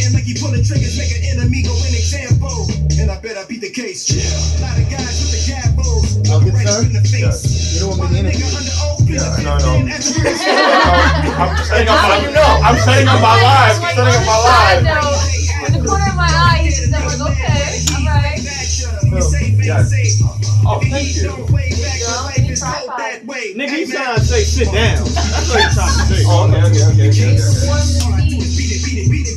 man like he pulling triggers, make an enemy go an example. And I bet I beat the case. A lot of guys with the gabbos. I'll get right in the face. You don't want me to Nigga under oath, please. No. I'm setting up my live. Setting up my live. In the corner of my eye, he's just like, okay, alright. Yes. Oh, thank you. Nigga, you trying to say sit down. That's what you're trying to say. Oh, okay.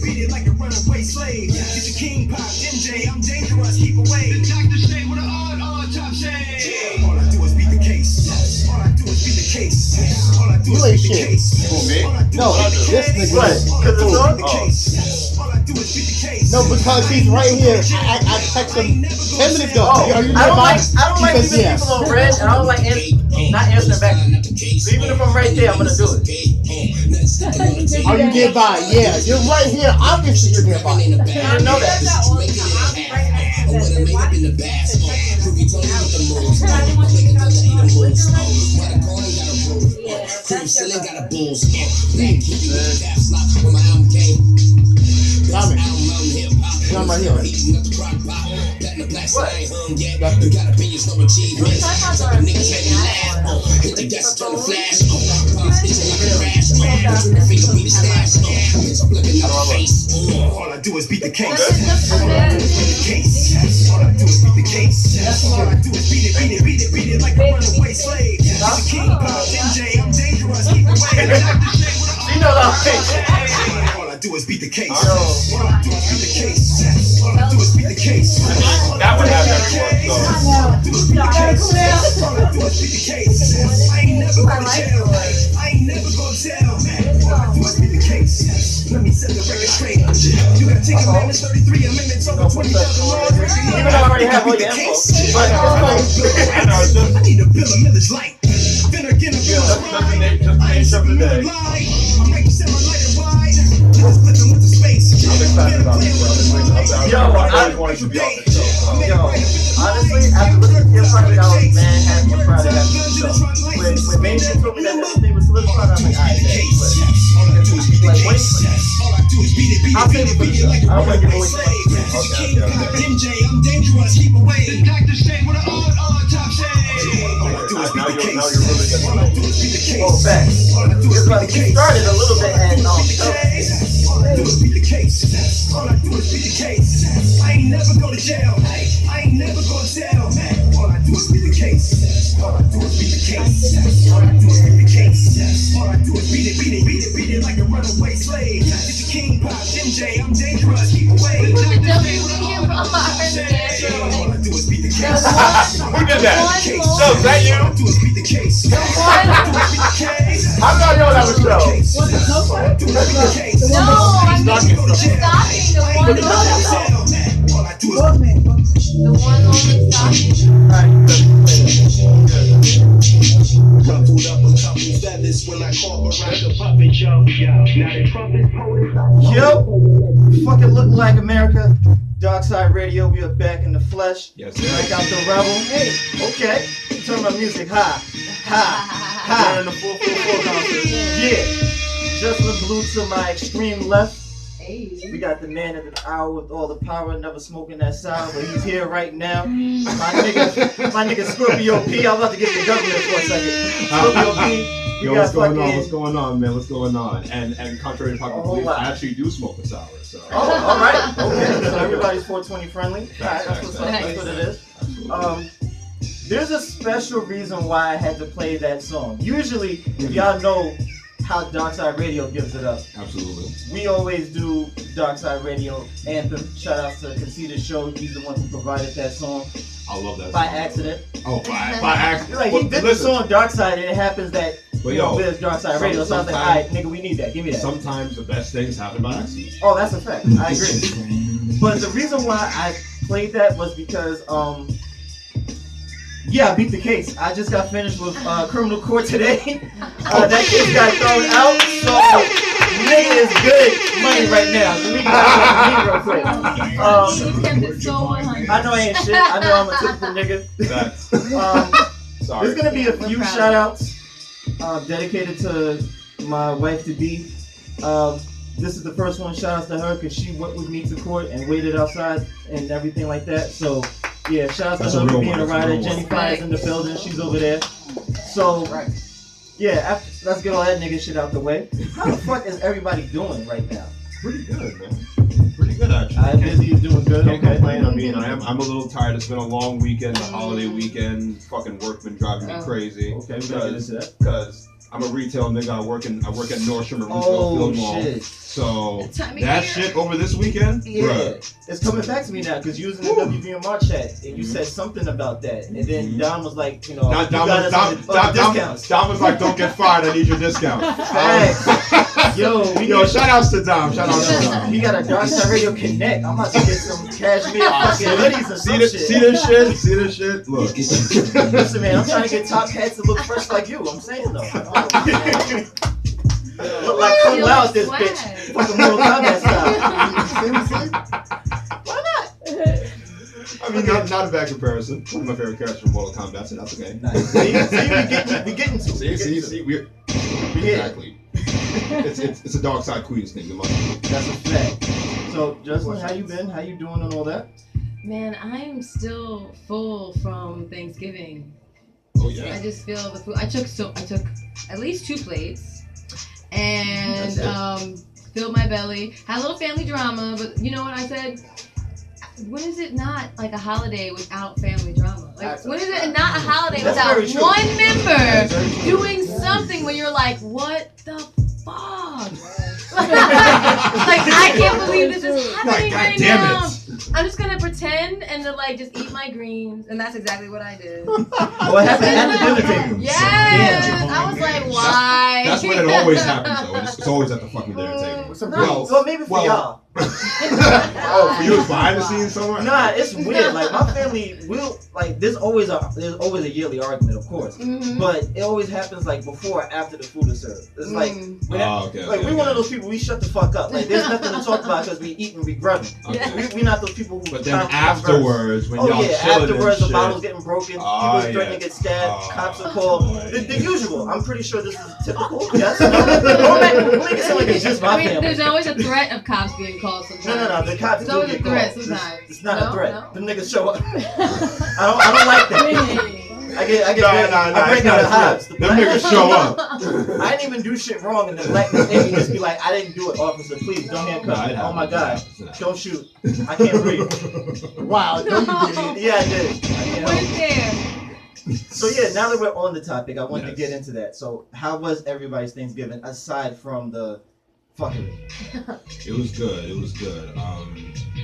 Beat it like a runaway slave. It's a king pop, MJ, I'm dangerous, keep away. The doctor say with an on top shade. All I do is beat the case. All I do is beat the case. All I do is beat the case. Who, me? No, this nigga. What? Because it's on? All I do is beat the case. No, because he's right here. I texted him 10 minutes ago. Oh, Are you I don't nearby? like leaving Yes. people on red, and I don't like not answering back. So even if I'm right there, I'm gonna do it. Are you nearby? Yeah, you're right here. Obviously, you're nearby. I didn't know that. I'm right here. All I do is beat the case. All I do is beat the case. All I do is beat the case. All I do is beat it like a runaway slave. The king pop, MJ, I'm dangerous, keep away. You know that. All I do is beat the case. All I do is beat the case. All I do is beat the case. That would have everyone. All I do is beat the case. All I do is beat the case. I ain't never going to jail. I ain't never going to jail. All I do is beat the case. Let me set the record straight. You gotta take amendments, 33 amendments over 20,000 laws. Even though I already have all your info. I need a bill of millage light. Then again, a bill of I ain't sipping Miller Lite. I might sell my light and wide. Just flipping with the space. I'm excited about this. Yo, I wanted to be on this show. Yo, honestly, after listening to your project, I was mad happy and proud of that show. When Mason told me that everything was solidified, I was like, alright, All I do is beat the case. All I do is beat it. I'll save it for the show. I don't like your voice. Okay. MJ, I'm dangerous, keep away. The doctor say with an on top shade. All I do is beat the case. Now you're really getting All I do is beat the case. Oh, facts. All I do is beat the We case. started a little bit and All I do is beat the case. All I do is beat the case. I ain't never go to jail. I ain't never go to jail. All I do is beat the case. All I do is beat the case. All I do is beat the case. All I do is beat it like a runaway slave. It's a king pop, MJ, I'm dangerous, keep away. We put the W in here for our All I do is beat the case. Who did that? So, is that you? All I do is beat the case. All I do is beat the case. I'm not going to have a show. All I do is beat the case. No, I'm Stocking stocking the one on All I do is the one on Coupled up with couple feathers when I call around the puppet show. Now the trumpets hold it. Yo, fucking look like America. Darkside Radio, we are back in the flesh. Yes, Break out the rebel. Hey, okay. Turn my music high. High. in the 444 concert. Yeah. Just Blue to my extreme left. We got the man of the hour with all the power, never smoking that sour, but he's here right now. My nigga Scorpio P. I'm about to get the government for a second. Scorpio P. Yo, what's going on? What's going on, man? What's going on? And contrary to popular belief, I actually do smoke a sour. So. Oh, all right. Okay. So everybody's 420 friendly. All right, that's what's up. That's what it is. There's a special reason why I had to play that song. Usually, y'all know how Darkside Radio gives it up. Absolutely. We always do Darkside Radio anthem. Shout out to Conceited Show. He's the one who provided that song. I love that by song. accident. Oh, by accident. Like, he did the song Darkside, and it happens that there's Darkside Radio. So I was like, alright, nigga, we need that. Give me that. Sometimes the best things happen by accident. Oh, that's a fact. I agree. But the reason why I played that was because, I beat the case. I just got finished with criminal court today. That case got thrown out, so nigga is good money right now. So we got real quick. I know I ain't shit. I know I'm a typical nigga. There's gonna be a few shout outs dedicated to my wife to be. this is the first one. Shout out to her because she went with me to court and waited outside and everything like that. So yeah, shout out to her for being a rider. Jenny Fire's in the building. She's over there. So yeah, let's get all that nigga shit out the way. How the fuck is everybody doing right now? Pretty good, man. Pretty good, actually. Busy is doing good. Can't Okay. complain. I mean, I'm a little tired. It's been a long weekend, the holiday weekend. Fucking work been driving me crazy. Okay, we gotta get into that. Because I'm a retail nigga. I work at Nordstrom and Roosevelt Field Mall. Shit. So that shit over this weekend, Yeah, bruh. it's coming back to me now because you was in the WVMR chat and you said something about that, and then Dom was like, you know, Dom was like, don't get fired. I need your discount. Facts. Yo, shout outs to Dom. Shout outs to Dom. He got a Darkside Radio Connect. I'm about to get some cashmere fucking hoodies or some shit. See this shit? See this shit? Look. Listen, man, I'm trying to get top hats to look fresh like you. I'm saying though. Look like Kung Lao at this bitch. Fucking Mortal Kombat style. Why not? I mean, not a bad comparison. One of my favorite characters from Mortal Kombat, so that's okay. Nice. See, we getting to it. See, we're exactly. It's a Darkside Queens thing. That's a fact. So, Justin, how you been? How you doing and all that? Man, I'm still full from Thanksgiving. Oh yeah. I just feel the food. I took at least 2 plates and filled my belly. Had a little family drama, but you know what I said? When is it not like a holiday without family drama? Like, when is it not a holiday without one member doing something where you're like, what the fuck? Like, I can't believe this is happening right now. I'm just gonna pretend and then like just eat my greens, and that's exactly what I did. What happened at the dinner table? Yes, I was like, why? That's when it always happens, though. It's always at the fucking dinner table. Well, maybe for y'all. Oh, for you, it's behind the scenes somewhere? Nah, it's weird. Like my family will like. There's always a yearly argument, of course, but it always happens like before or after the food is served. It's like, we're one of those people. We shut the fuck up. Like there's nothing to talk about because we eat and we grubbing. Okay. We not those people who. But then afterwards, when y'all chilling afterwards the and bottles shit. getting broken, people threatening to get stabbed, cops are called. The usual. I'm pretty sure this is typical. Yes. Don't make it sound like it's just my family. There's always a threat of cops being called sometimes. No. The cops do get called. Sometimes. It's not a threat. The niggas show up. I don't like that. I break out the hives. Them niggas show up. I didn't even do shit wrong, and the black nigga just be like, I didn't do it, officer. Please don't handcuff me. Oh my god, don't shoot. I can't breathe. Wow, no, you didn't. Yeah, I did. Went there. So yeah, now that we're on the topic, I wanted to get into that. So how was everybody's Thanksgiving aside from the fucking? It was good.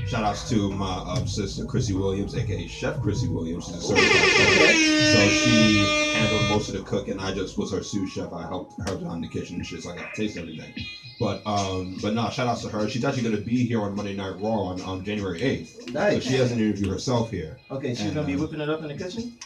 Shout outs to my sister Chrissy Williams, aka Chef Chrissy Williams. She's a certified chef. So she handled most of the cooking. I just was her sous chef. I helped her out in the kitchen and shit, so I got to taste everything. But no, shout outs to her. She's actually gonna be here on Monday Night Raw on January 8th. Nice. So she has an interview herself here. Okay, she's gonna be whipping it up in the kitchen.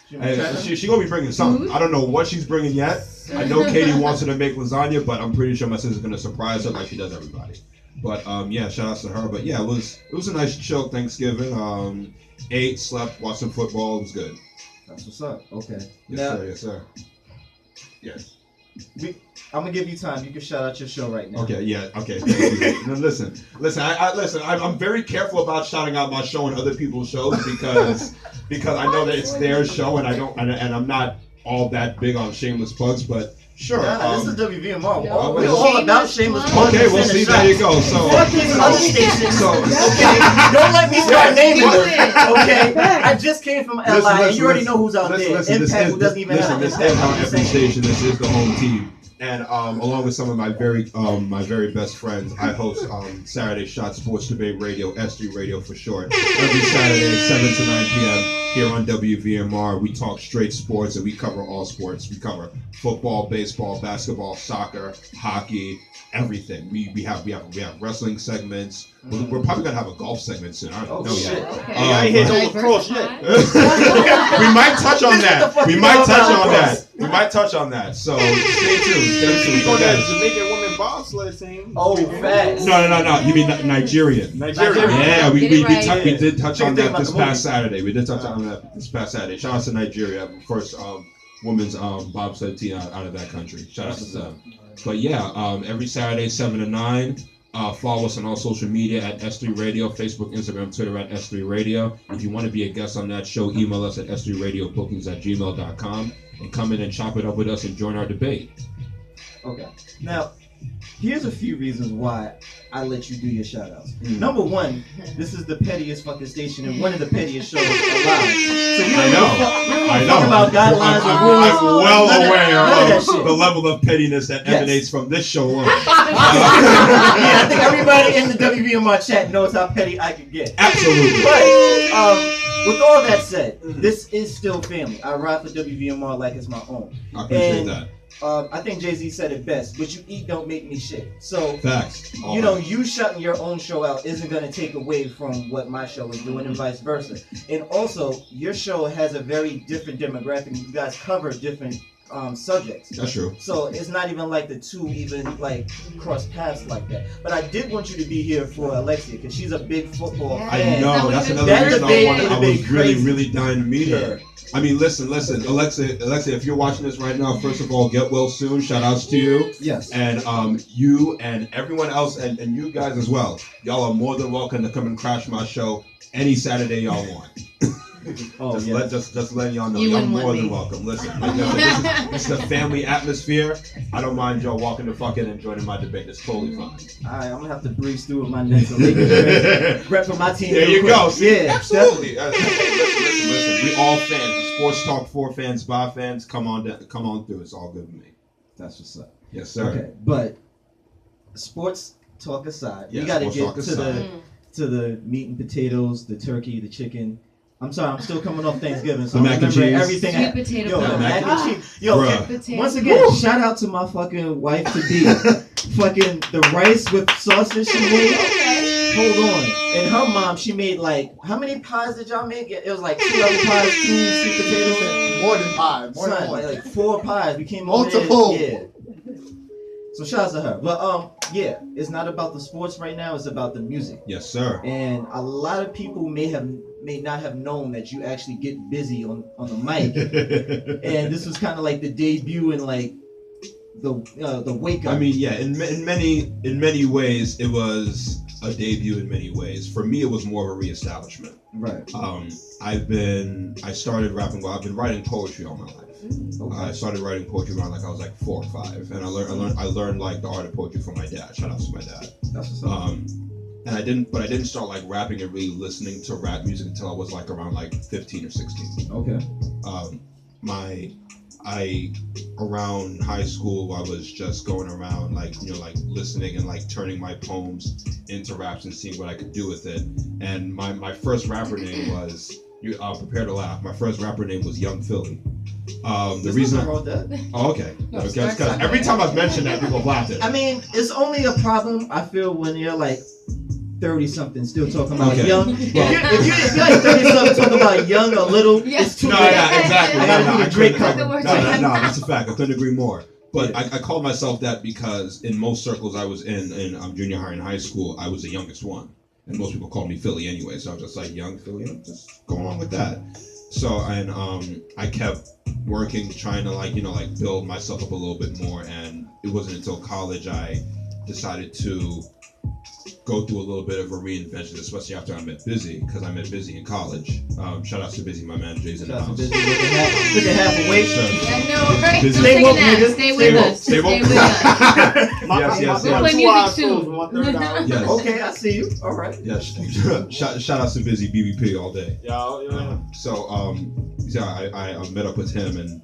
She's gonna be bringing something. I don't know what she's bringing yet. I know Katie wants her to make lasagna, but I'm pretty sure my sister's gonna surprise her like she does everybody. But yeah, shout outs to her. But yeah, it was a nice chill Thanksgiving. Ate, slept, watched some football. It was good. That's what's up. Okay. Yes, sir. Yes. I'm gonna give you time. You can shout out your show right now. Okay. Yeah. Okay. Thank you. No, listen. I'm very careful about shouting out my show and other people's shows because I know that it's their show and I'm not all that big on shameless plugs, but. Sure. This is WVMR. No. We're all about shameless plugs. Okay, well, see, there you go. So, fuck these other stations. Okay, don't let me start naming them. Okay, I just came from LI, and you already know who's out there. Impact, who doesn't even have this is our FM station. This is the home team. And along with some of my very best friends, I host Saturday Shot Sports Debate Radio, S3 Radio for short. Every Saturday, 7 to 9 p.m. here on WVMR. We talk straight sports and we cover all sports. We cover football, baseball, basketball, soccer, hockey, everything. We have wrestling segments. We're probably gonna have a golf segment soon. I don't know yet. Okay. I ain't hit no lacrosse yet. We might touch on that. We might touch on that. So stay tuned. We got that Jamaican women bobsled team. Oh, facts. No. You mean Nigerian? Yeah, we did touch on that this past Saturday. We did touch on that this past Saturday. Shout out to Nigeria, first women's bobsled team out of that country. Shout out to them. But yeah, every Saturday 7 to 9. Follow us on all social media at S3 Radio, Facebook, Instagram, Twitter at S3 Radio. If you want to be a guest on that show, email us at s3radiobookings@gmail.com and come in and chop it up with us and join our debate. Okay. Now, here's a few reasons why I let you do your shout-outs. Number one, this is the pettiest fucking station and one of the pettiest shows alive. So you don't talk about guidelines or rules. I'm well aware none of the level of pettiness that emanates from this show alone. Yeah, I think everybody in the WVMR chat knows how petty I can get. Absolutely. But with all that said, this is still family. I ride for WVMR like it's my own. I appreciate that. I think Jay-Z said it best. What you eat don't make me shit. So, Facts. you shutting your own show out isn't going to take away from what my show is doing and vice versa. And also, your show has a very different demographic. You guys cover different subjects. That's true. So it's not even like the two even like cross paths like that. But I did want you to be here for Alexia because she's a big football fan. I know. That's another reason I was really dying to meet her. I mean, listen, Alexia, if you're watching this right now, first of all, get well soon. Shout outs to you. Yes. And you and everyone else and you guys as well. Y'all are more than welcome to come and crash my show any Saturday y'all want. Just letting y'all know, y'all more than welcome. Listen, it's a family atmosphere. I don't mind y'all walking the fuck in and joining my debate. It's totally fine. Alright, I'm gonna have to breeze through with my next Lakers rep for my team. There you go. See? Yeah, absolutely. Listen. We all fans. Sports Talk 4 fans, by fans. Come on through. It's all good with me. That's what's up. Yes, sir. Okay, but sports talk aside, we gotta get to the meat and potatoes, the turkey, the chicken. I'm sorry, I'm still coming off Thanksgiving, so I'm remembering everything. Sweet potato Yo, pie. mac and cheese. Yo, once again, shout out to my fucking wife to be. Fucking the rice with sausage she made. Hold on. And her mom, she made like, how many pies did y'all make? It was like 2 other pies, 2 sweet potatoes, and more than 5. More than one. like 4 pies. We came multiple. Over there, yeah. So shout out to her. But yeah, it's not about the sports right now. It's about the music. Yes, sir. And a lot of people may not have known that you actually get busy on the mic. And this was kind of like the debut and like the wake up. I mean, yeah, in many ways it was a debut. In many ways, for me, it was more of a reestablishment. Right. I started rapping. Well, I've been writing poetry all my life. Okay. I started writing poetry around like I was like 4 or 5, and I learned like the art of poetry from my dad. Shout out to my dad. That's what's up. And I didn't start like rapping and really listening to rap music until I was like around like 15 or 16. Okay. Around high school, I was just going around like listening and like turning my poems into raps and seeing what I could do with it. And my first rapper name was prepare to laugh. My first rapper name was Young Philly. The reason I wrote that. Oh, okay. Because every time I've mentioned that, people have laughed at it. I mean, it's only a problem I feel when you're like 30 something still talking about young. If you're like 30 something talking about young or little, it's too late. Yeah, exactly. I gotta do the Drake cover. No, that's a fact. I couldn't agree more. But I called myself that because in most circles I was in junior high and high school, I was the youngest one. And most people called me Philly anyway, so I was just like, Young Philly, just go along with that. So, and I kept working, trying to build myself up a little bit more, and it wasn't until college I decided to go through a little bit of a reinvention, especially after I met Busy, because I met Busy in college. Shout out to Busy, my man, Jay's in the house. Took a half a weight. I know, right? Busy. Stay woke, nigga. Stay with us. Stay woke. Yes. We'll play music soon. Yes. Okay, I see you. All right. Yes. Shout out to Busy, BBP all day. Yeah. I met up with him and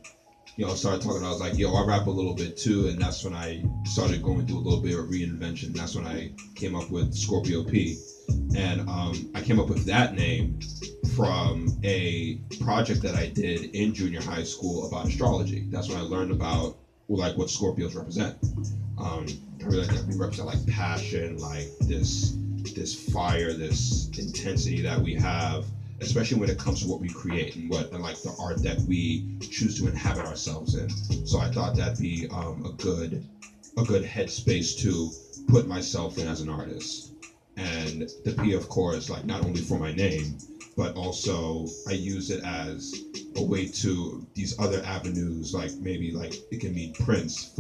started talking. I was like, I rap a little bit too, and that's when I started going through a little bit of reinvention. That's when I came up with Scorpio P, and I came up with that name from a project that I did in junior high school about astrology. That's when I learned about what Scorpios represent. We represent like passion, like this fire, this intensity that we have, especially when it comes to what we create and like the art that we choose to inhabit ourselves in. So I thought that'd be a good headspace to put myself in as an artist. And the P, of course, like not only for my name, but also I use it as a way to these other avenues, like maybe like it can mean Prince,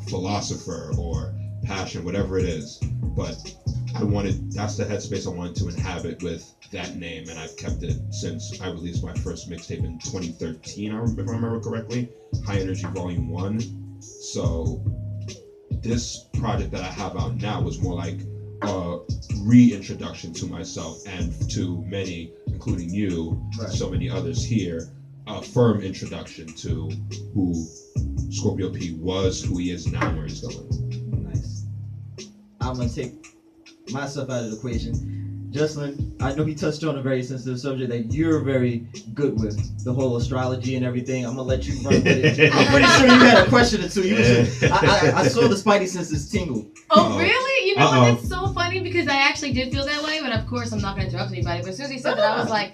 philosopher, or passion, whatever it is. But that's the headspace I wanted to inhabit with that name, and I've kept it since I released my first mixtape in 2013, if I remember correctly, High Energy Volume 1. So this project that I have out now was more like a reintroduction to myself and to many, including you, Right. so many others here, a firm introduction to who Scorpio P was, who he is now, where he's going. Nice. I'm gonna take myself out of the equation. Jocelyn, I know he touched on a very sensitive subject that you're very good with, the whole astrology and everything. I'm gonna let you run with it. I'm pretty sure you had a question or two. I saw the spidey senses tingle. Oh, really? You know what? That's so funny because I actually did feel that way, but of course I'm not going to interrupt anybody. But as soon as he said that, I was like,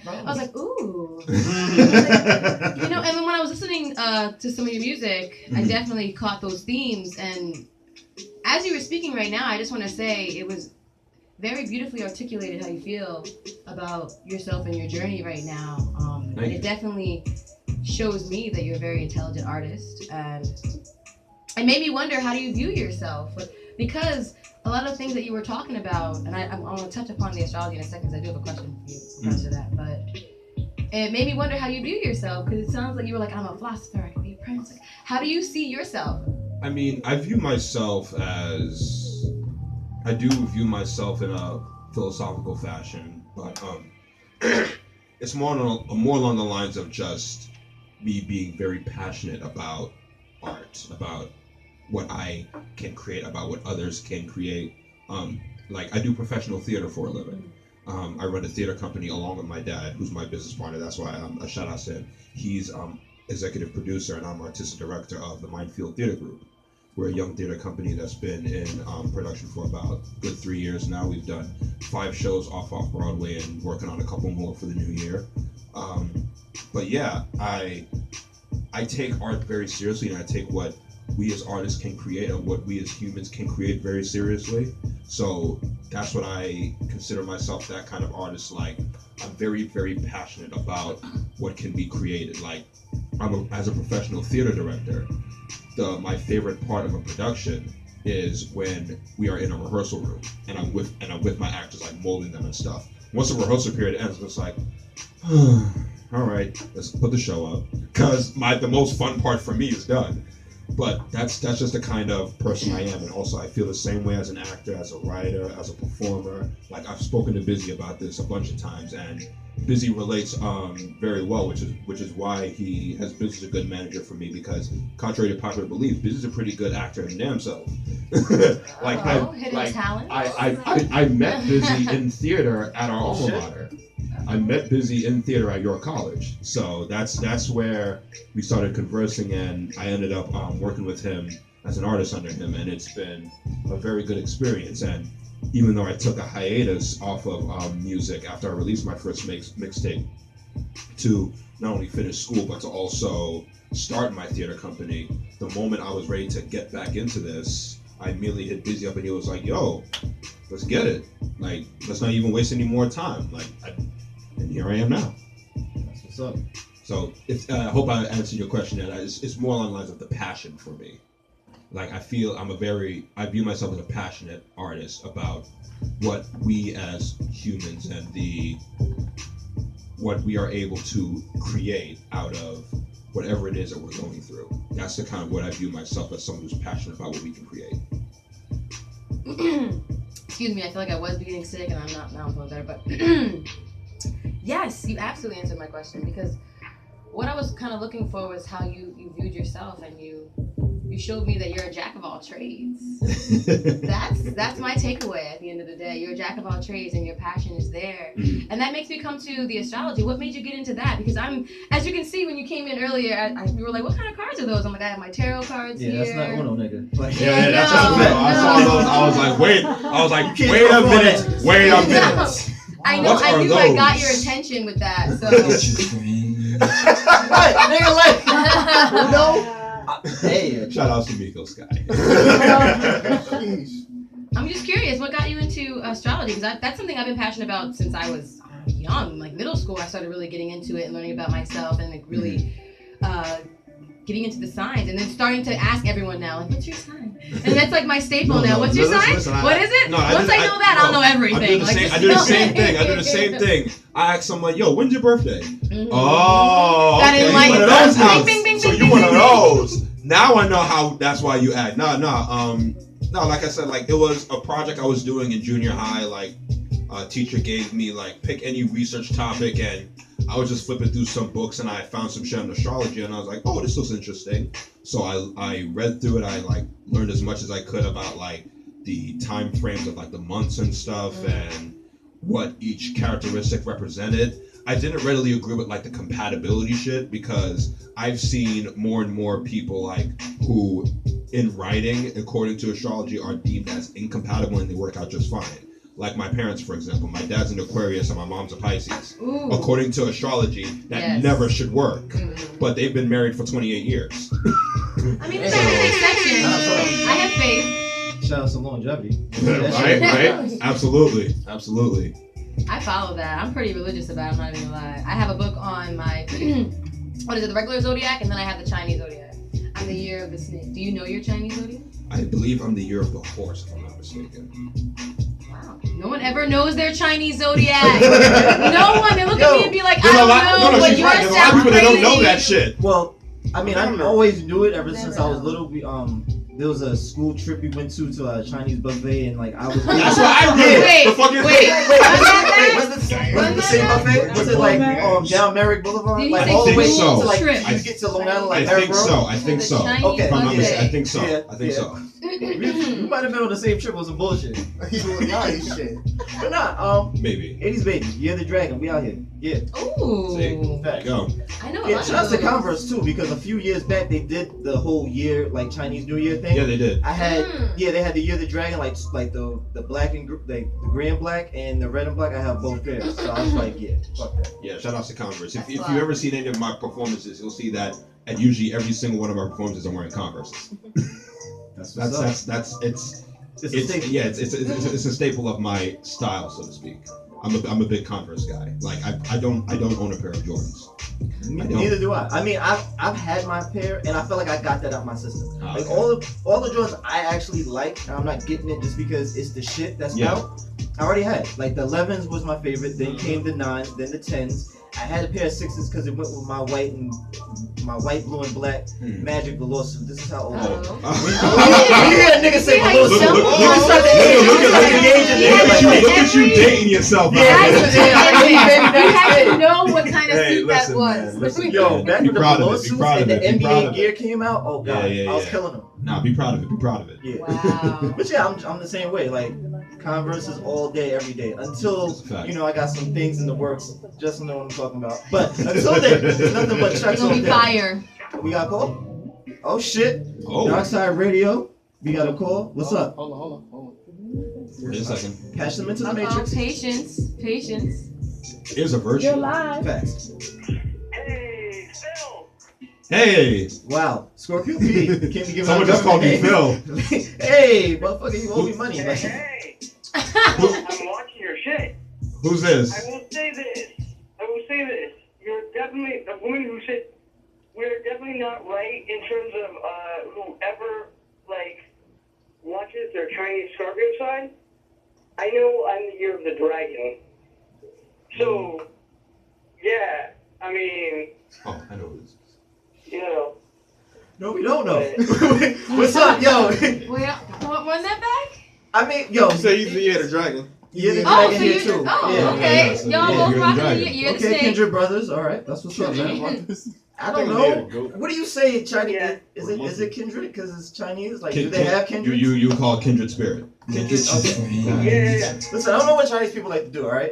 ooh. You know, and then when I was listening to some of your music, I definitely caught those themes. And as you were speaking right now, I just want to say it was very beautifully articulated how you feel about yourself and your journey right now. And it definitely shows me that you're a very intelligent artist. And it made me wonder, how do you view yourself? Because a lot of things that you were talking about, and I want to touch upon the astrology in a second because I do have a question for you in regards to that, but it made me wonder how you view yourself, because it sounds like you were like, I'm a philosopher, I could be a prince. How do you see yourself? I mean, I view myself as, I do view myself in a philosophical fashion, but it's more along the lines of just me being very passionate about art, about what I can create, about what others can create. Like, I do professional theater for a living. I run a theater company along with my dad, who's my business partner. That's why a shout out to him. He's executive producer and I'm artistic director of the Minefield Theater Group. We're a young theater company that's been in production for about a good 3 years now. We've done 5 shows off Broadway and working on a couple more for the new year. But yeah, I take art very seriously, and I take what we as artists can create and what we as humans can create very seriously. So that's what I consider myself, that kind of artist. Like, I'm very, very passionate about what can be created. Like, as a professional theater director, my favorite part of a production is when we are in a rehearsal room and I'm with my actors, like molding them and stuff. Once the rehearsal period ends, it's like, all right, let's put the show up, because the most fun part for me is done. But that's just the kind of person I am, and also I feel the same way as an actor, as a writer, as a performer. Like, I've spoken to Busy about this a bunch of times, and Busy relates very well, which is why he has Busy's a good manager for me, because contrary to popular belief, Busy's a pretty good actor in damn self. I met Busy in theater at our alma mater. I met Busy in theater at your college, so that's where we started conversing, and I ended up working with him as an artist under him, and it's been a very good experience. And even though I took a hiatus off of music after I released my first mixtape to not only finish school but to also start my theater company, the moment I was ready to get back into this, I immediately hit Busy up, and he was like, "Yo, let's get it! Like, let's not even waste any more time!" And here I am now. That's what's up. So I hope I answered your question. That it's more along the lines of the passion for me. Like, I view myself as a passionate artist about what we as humans and what we are able to create out of whatever it is that we're going through. That's the kind of what I view myself as, someone who's passionate about what we can create. Excuse me, I feel like I was being sick and I'm not now. I'm feeling better, but yes, you absolutely answered my question, because what I was kind of looking for was how you viewed yourself, and you showed me that you're a jack of all trades. That's my takeaway at the end of the day. You're a jack of all trades and your passion is there. And that makes me come to the astrology. What made you get into that? Because as you can see, when you came in earlier, you were like, what kind of cards are those? I'm like, I have my tarot cards here. Yeah, that's not Uno, nigga. Like, That's just real. I saw those. I was like, wait a minute. I know, I knew I got your attention with that, so. What? Nigga, like, no. Hey, shout out to Miko Sky. I'm just curious, what got you into astrology? Because that's something I've been passionate about since I was young, like middle school. I started really getting into it and learning about myself, and like really getting into the signs and then starting to ask everyone now, like, what's your sign? And that's like my staple now. What's your sign? What is it? Once I know that, I'll know everything. I do the same thing. I do the same thing. I ask someone, yo, when's your birthday? Oh, That okay. is like, One of those houses. bing, bing, bing, So bing, you bing, one of bing. those. Now I know how. That's why you act. No, like I said, like it was a project I was doing in junior high. Like a teacher gave me like pick any research topic, and I was just flipping through some books, and I found some shit on astrology, and I was like, oh, this looks interesting. So I read through it. I like learned as much as I could about like the time frames of like the months and stuff, and what each characteristic represented. I didn't readily agree with like the compatibility shit because I've seen more and more people like who in writing according to astrology are deemed as incompatible and they work out just fine. Like my parents, for example, my dad's an Aquarius and my mom's a Pisces. Ooh. According to astrology, that never should work. But they've been married for 28 years. I mean, it's an exception. I have faith. Shout out to longevity. right? Absolutely. I follow that. I'm pretty religious about it, I'm not even gonna lie. I have a book on my, what is it, the regular zodiac, and then I have the Chinese zodiac. I'm the year of the snake. Do you know your Chinese zodiac? I believe I'm the year of the horse, if I'm not mistaken. Wow. No one ever knows their Chinese zodiac. No one. They look at me and be like, I don't know, but she's yours right. There's a lot of sounds people that don't know crazy. that shit. Well, I mean, I always knew it ever Never since I was know. little. We there was a school trip we went to a Chinese buffet, and like I was. That's what I remember. Wait, The fucking was it the same buffet? Was it like down Merrick Boulevard? Did he Like say all the way school to like trip? you get to Long Island, I like Merrick think Road? so. I think so. Chinese Okay. If I'm not buffet. I think so. Yeah, I think yeah. so. We might have been on the same trip with some bullshit. He's doing nice shit. But nah, Maybe. 80s baby, Year of the Dragon, we out here. Yeah. Ooh. See? There you go. I know a Yeah, lot shout out of to those. Converse too, because a few years back they did the whole year like Chinese New Year thing. Yeah, they did. I had they had the Year of the Dragon like the black and the gray and black and the red and black. I have both pairs, so I was like, yeah, fuck that. Yeah, shout out to Converse. If That's you've fine. ever seen any of my performances, you'll see that at usually every single one of our performances I'm wearing Converses. That's what's up. That's it's It's a staple. yeah, it's a staple of my style, so to speak. I'm a big Converse guy. Like I don't own a pair of Jordans. I don't. Neither do I. I mean, I've had my pair, and I feel like I got that out my system. Oh, Like okay. all the Jordans I actually like, and I'm not getting it just because it's the shit that's Yeah. out. I already had like the 11s was my favorite. Then came the 9s, then the 10s. I had a pair of 6s because it went with my white, blue, and black Magic Velour suit. This is how old I am. When you hear a nigga say See how you Velour suit, jump look, you just start to engage a nigga like that. Look at you dating yourself. Yeah, out That's here. you had to know what kind of Hey, seat listen, that was. man, listen. Yo, back Be when the proud of Velour it, be suits proud and of the it, be proud NBA of gear it. came out, oh god, Yeah, I was yeah. killing them. Nah, be proud of it. Be proud of it. Yeah. Wow. But yeah, I'm the same way. Like Converses all day, every day. Until That's a fact. I got some things in the works. Just know what I'm talking about. But until then, it's nothing but It's checks gonna all be day. fire. We got a call? Oh shit. Oh, Darkside Radio. We got a call. What's up? Hold on. wait a second. Catch them into the Oh, Matrix. patience. Here's a virtue. Facts. Hey, Phil. Hey, Wow. Scorpio P came to give someone out just called me government Phil. name. Hey, motherfucker, you owe me money. Hey, Like, hey. I'm watching your shit. Who's this? I will say this. You're definitely a woman who said we're definitely not right in terms of whoever watches their Chinese Scorpio sign. I know I'm the year of the dragon. So yeah, I mean, Oh, I know who this is. you know. no, we don't know. What's up, yo? Wait, run that back? I mean, yo. You say he's the year of the dragon. You're the Oh, dragon so here you too. oh, Yeah. okay. Yeah, so Y'all yeah, both you're the rocking dragon. you're the Okay, snake. Kindred Brothers. All right, that's what's up, man. I don't know. What do you say, Chinese? Yeah. Is it kindred because it's Chinese? Like, Kin- do they have kin- kindred? You call it kindred spirit. Kindred. Okay. Yeah. Listen, I don't know what Chinese people like to do. All right.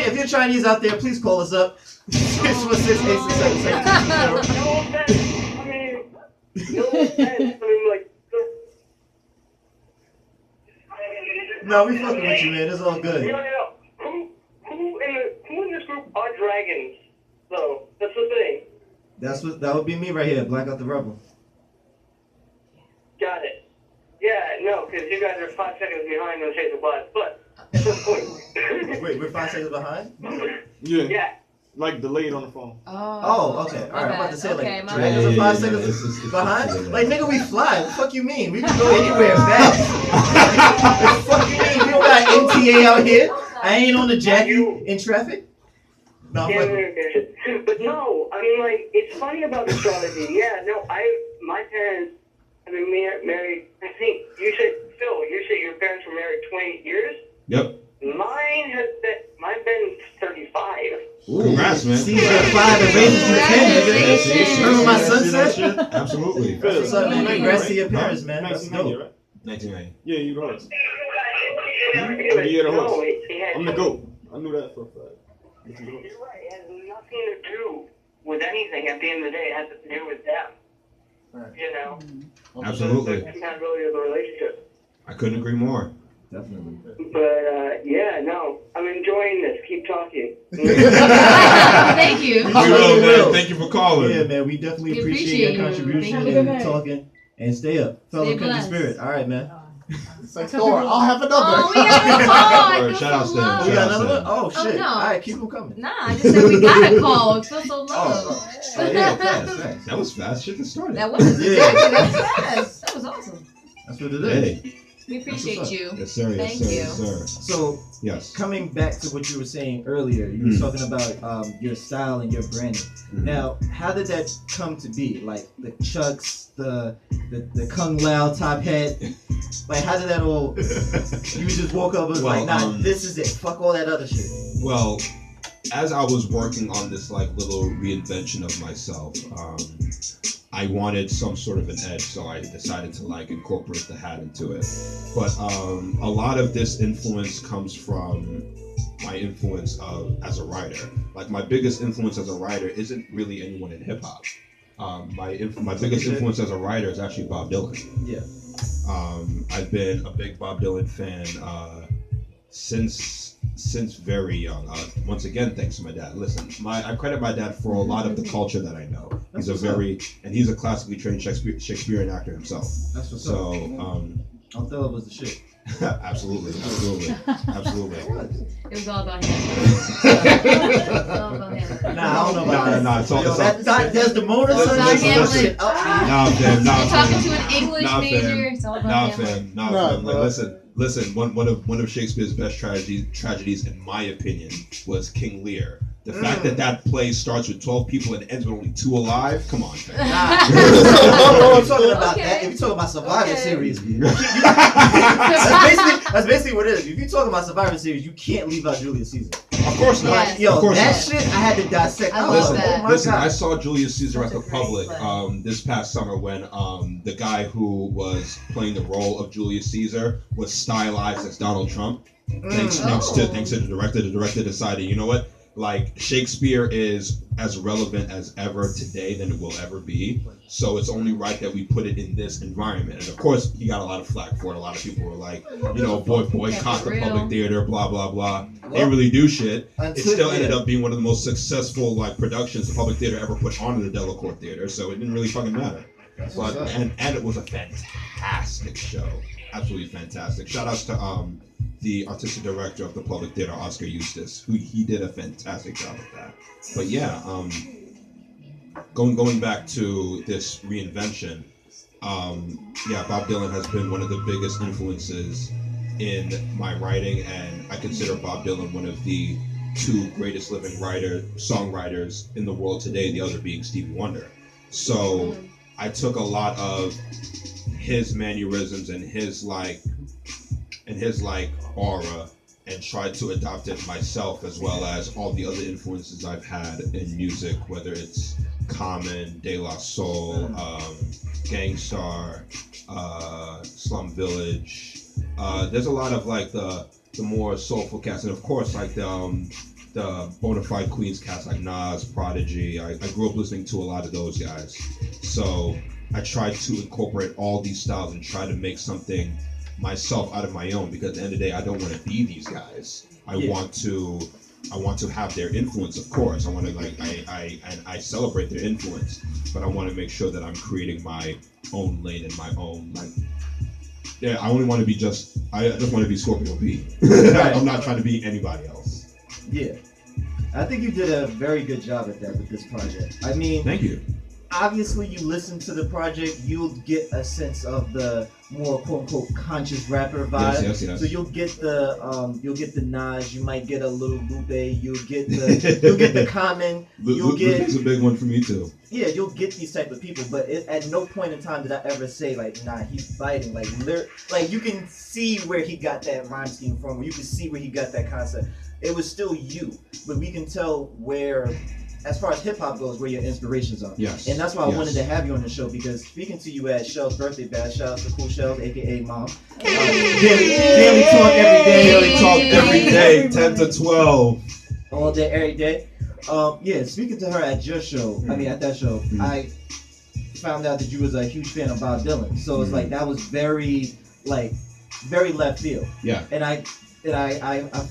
If you're Chinese out there, please call us up. 616-867-7220. No offense. I mean, no offense. No, we fucking with you, man. It's all No, good. Who in this group are dragons? Though that's the thing. That would be me right here, Black Out the Rebel. Got it. Yeah, no, because you guys are 5 seconds behind those Hazel Bloods, but that's the point. Wait, we're 5 seconds behind? Yeah. Yeah. Like delayed on the phone. Oh, okay. All right. I'm about to say Okay, like my 3 bad. minutes or 5 seconds behind. Like nigga, we fly. What the fuck you mean? We can go anywhere fast. What the fuck you mean? We don't got MTA out here. I ain't on the Jackie in traffic. No, I'm fucking. But no, I mean, like, it's funny about astrology. Yeah, no, my parents have been married, I think, Phil, you said your parents were married 20 years? Yep. Mine been 35. Ooh, congrats, man. See, you're 5 and raises you 10, nigga. Remember my son said? Absolutely. What's up, man? Congrats to your parents, man. That's 1990, dope. right? 1990. Yeah, you right. Anyway, Yeah, the no, horse. it had I'm the GOAT. I knew that for a fact. You're right. It has nothing to do with anything. At the end of the day, it has to do with them. Right. You know? Absolutely. The compatibility of the relationship. I couldn't agree more. Definitely. But, yeah, no. I'm enjoying this. Keep talking. Thank you. We will, man. Thank you for calling. Yeah, man. We definitely We appreciate your appreciate you. contribution Thank you. and talking. And stay up. Fellow Stay country blessed. spirit. All right, man. It's like Thor. I'll have another. Oh, we got a call. I Or feel shout out so to him. loved. We got Shout out another to one? Oh, shit. no. All right, keep them coming. Nah, I just said we got a call. I feel so loved. Oh, yeah, thanks. That was fast. Shit to start. That was exactly. That was fast. That was awesome. That's what it is. Hey. We appreciate what's up. you. Yes, sir. Yes, Thank sir. you. Yes, sir. So, Yes. coming back to what you were saying earlier, you were talking about your style and your branding. Mhm. Now, how did that come to be? Like the chucks, the Kung Lao top hat. Like, how did that all? You just woke up and was Well, like, nah, this is it. Fuck all that other shit. Well, as I was working on this like little reinvention of myself, I wanted some sort of an edge, so I decided to like incorporate the hat into it. But a lot of this influence comes from my influence as a writer. Like my biggest influence as a writer isn't really anyone in hip hop. My biggest influence as a writer is actually Bob Dylan. Yeah. I've been a big Bob Dylan fan since very young. Once again, thanks to my dad. Listen, I credit my dad for a lot of the culture that I know. He's he's a classically trained Shakespearean actor himself. That's what's So, Othello was the shit. absolutely. It was all about him. It was all about him. Nah, I don't know about that. Nah, it's all. That Desdemona It's son, all that gambling. shit up. Nah, fam. You're talking to an English Nah, major. fam. It's all Nah, about him. fam. Nah, Nah, fam. Like, bro. listen. One of Shakespeare's best tragedies, in my opinion, was King Lear. The fact that play starts with 12 people and ends with only 2 alive. Come on, fam. I'm talking about Okay. that. If you're talking about Survivor Okay. Series, that's basically what it is. If you're talking about Survivor Series, you can't leave out Julius Caesar. Of course not. Yes. Yo, Of course that not. shit I had to dissect. I was love like, that. oh my Listen, God. I saw Julius Caesar at the Such a great Public play. this past summer when the guy who was playing the role of Julius Caesar was stylized as Donald Trump. Thanks to the director. The director decided, you know what? Like Shakespeare is as relevant as ever today than it will ever be. So it's only right that we put it in this environment. And of course, he got a lot of flack for it. A lot of people were like, boycott the public theater, blah blah blah. They didn't really do shit. It still ended up being one of the most successful like productions the public theater ever put on the Delacorte Theater. So it didn't really fucking matter. But and it was a fantastic show. Absolutely fantastic. Shout outs to the artistic director of the Public Theater, Oscar Eustace, who he did a fantastic job with that. But yeah, going back to this reinvention, Bob Dylan has been one of the biggest influences in my writing, and I consider Bob Dylan one of the 2 greatest living songwriters in the world today, the other being Stevie Wonder. So I took a lot of his mannerisms and his aura and tried to adopt it myself, as well as all the other influences I've had in music, whether it's Common, De La Soul, Gangstar, Slum Village. There's a lot of like the more soulful cats, and of course like the bona fide Queens cats like Nas, Prodigy. I grew up listening to a lot of those guys, so I tried to incorporate all these styles and try to make something myself out of my own, because at the end of the day, I don't want to be these guys. I want to have their influence, of course. I want to I celebrate their influence, but I want to make sure that I'm creating my own lane and my own I only want to be I just want to be Scorpio P. I'm not trying to be anybody else. Yeah. I think you did a very good job at that with this project. I mean, Thank you. obviously you listen to the project, you'll get a sense of the more quote unquote conscious rapper vibe. Yes. So you'll get the Nas, you might get a little Lupe, you'll get the Common, you'll get It's a big one for me too. yeah, you'll get these type of people, but at no point in time did I ever say like, nah, he's biting. Like you can see where he got that rhyme scheme from, or you can see where he got that concept. It was still you, but we can tell where, as far as hip hop goes, where your inspirations are. Yes. And that's why I Yes. wanted to have you on the show, because speaking to you at Shell's birthday bash, shout out to Cool Shells, aka Mom. Daily talk every day. Daily talk every day, 10 to 12. All day, every day. Yeah, speaking to her at your show, I mean at that show, I found out that you was a huge fan of Bob Dylan. So it's like that was very left field. Yeah. And I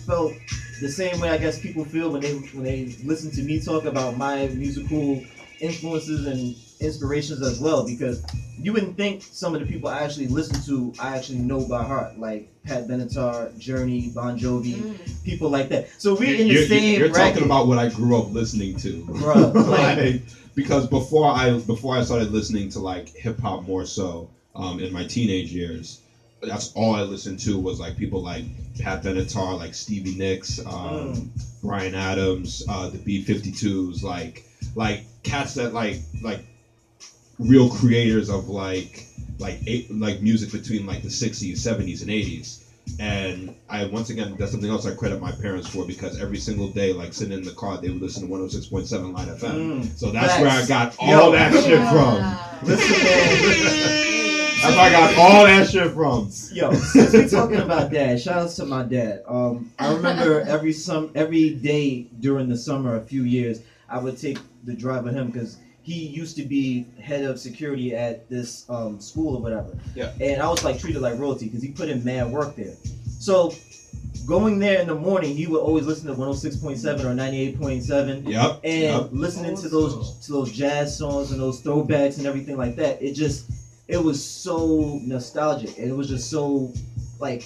felt the same way I guess people feel when they listen to me talk about my musical influences and inspirations as well, because you wouldn't think some of the people I actually listen to I actually know by heart, like Pat Benatar, Journey, Bon Jovi, people like that. So we're in the same You're bracket. talking about what I grew up listening to. Bruh, like, because before I started listening to like hip hop more so in my teenage years, that's all I listened to was like people like Pat Benatar, like Stevie Nicks, Bryan Adams, the B-52s, like cats that like real creators of like music between like the 60s, 70s, and 80s. And I once again, that's something else I credit my parents for, because every single day, like sitting in the car, they would listen to 106.7 Line FM. So that's where I got all that shit from. Listen, man. That's where I got all that shit from. Yo, since we're talking about dad, shout outs to my dad. I remember every day during the summer, a few years, I would take the drive with him, because he used to be head of security at this school or whatever. Yeah. And I was like treated like royalty because he put in mad work there. So going there in the morning, he would always listen to 106.7 or 98.7. Yep. And listening to those jazz songs and those throwbacks and everything like that, it was so nostalgic, and it was just so like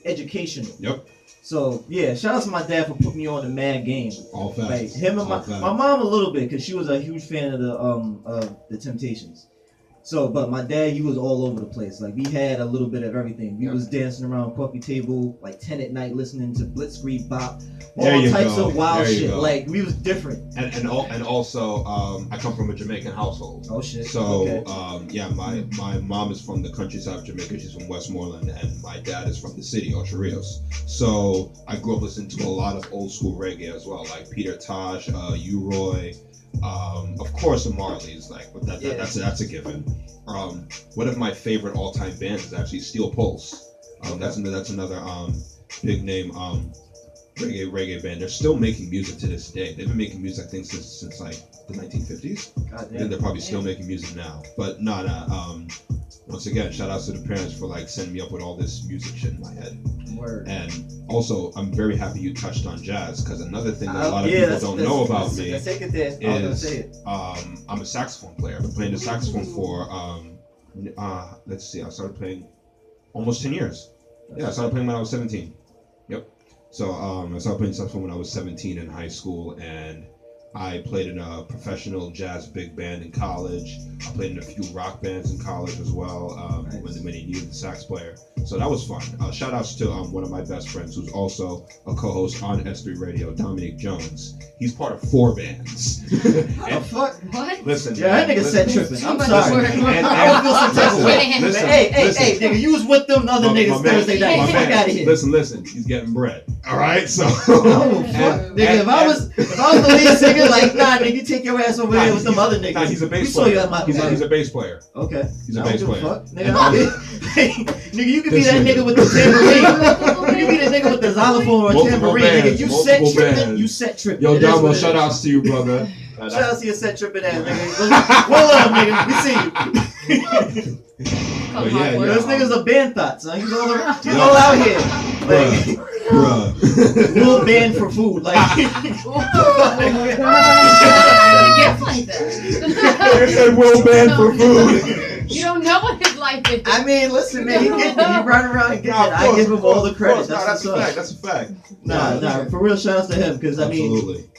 educational. Yep. So yeah, shout out to my dad for putting me on the mad game. All facts. Like him and my mom a little bit, because she was a huge fan of the Temptations. So, but my dad, he was all over the place. Like we had a little bit of everything. We was dancing around coffee table, like 10 at night, listening to Blitzkrieg Bop, all types of wild shit. Like we was different. And also, I come from a Jamaican household. Oh shit. So okay. yeah, my mom is from the countryside of Jamaica. She's from Westmoreland, and my dad is from the city, Ocho Rios. So I grew up listening to a lot of old school reggae as well, like Peter Tosh, U-Roy. Of course, the Marleys, but that's a given. One of my favorite all-time bands is actually Steel Pulse. That's another big name reggae band. They're still making music to this day. They've been making music, I think, since like the 1950s. And they're probably still making music now. But once again, shout out to the parents for like sending me up with all this music shit in my head. Word. And also, I'm very happy you touched on jazz, because another thing that a lot of people don't know about me is I'm a saxophone player. I've been playing the saxophone for let's see, I started playing almost 10 years. Yeah, I started playing when I was 17. Yep. So I started playing saxophone when I was 17 in high school, and I played in a professional jazz big band in college. I played in a few rock bands in college as well, when they needed the sax player. So that was fun. Shout outs to one of my best friends, who's also a co-host on S3 Radio, Dominic Jones. He's part of 4 bands. The fuck? What? Listen, yeah, that nigga said tripping. I'm much sorry. work. I feel some type of way. Listen, Hey, nigga, you was with them other niggas Thursday night. Fuck out of here. Listen, he's getting bread. All right, so. Oh fuck, nigga! If I was the lead singer, like, nah, nigga, you take your ass over there with them other niggas. Nah, he's a bass we saw player. you at my He's a bass player. Okay. He's a bass player. Fuck. Nigga, you could be that nigga with the tambourine. You could be the nigga with the xylophone or tambourine. Nigga, you set tripping. You set tripping. Yo, Damo, shout outs to you, brother. Shout out to your set tripping ass, nigga. Roll up, nigga. We see you. But yeah, Those niggas are band thoughts, son. He's all out here. Like, bruh. Little band for food. Like, Gets like that. They said Will band for food. You don't know what his life is. I mean, listen, man, he gets it. He run around and gets it. I give him all the credit. That's a fact. That's a fact. Nah, for real, shout outs to him, because I mean, Absolutely.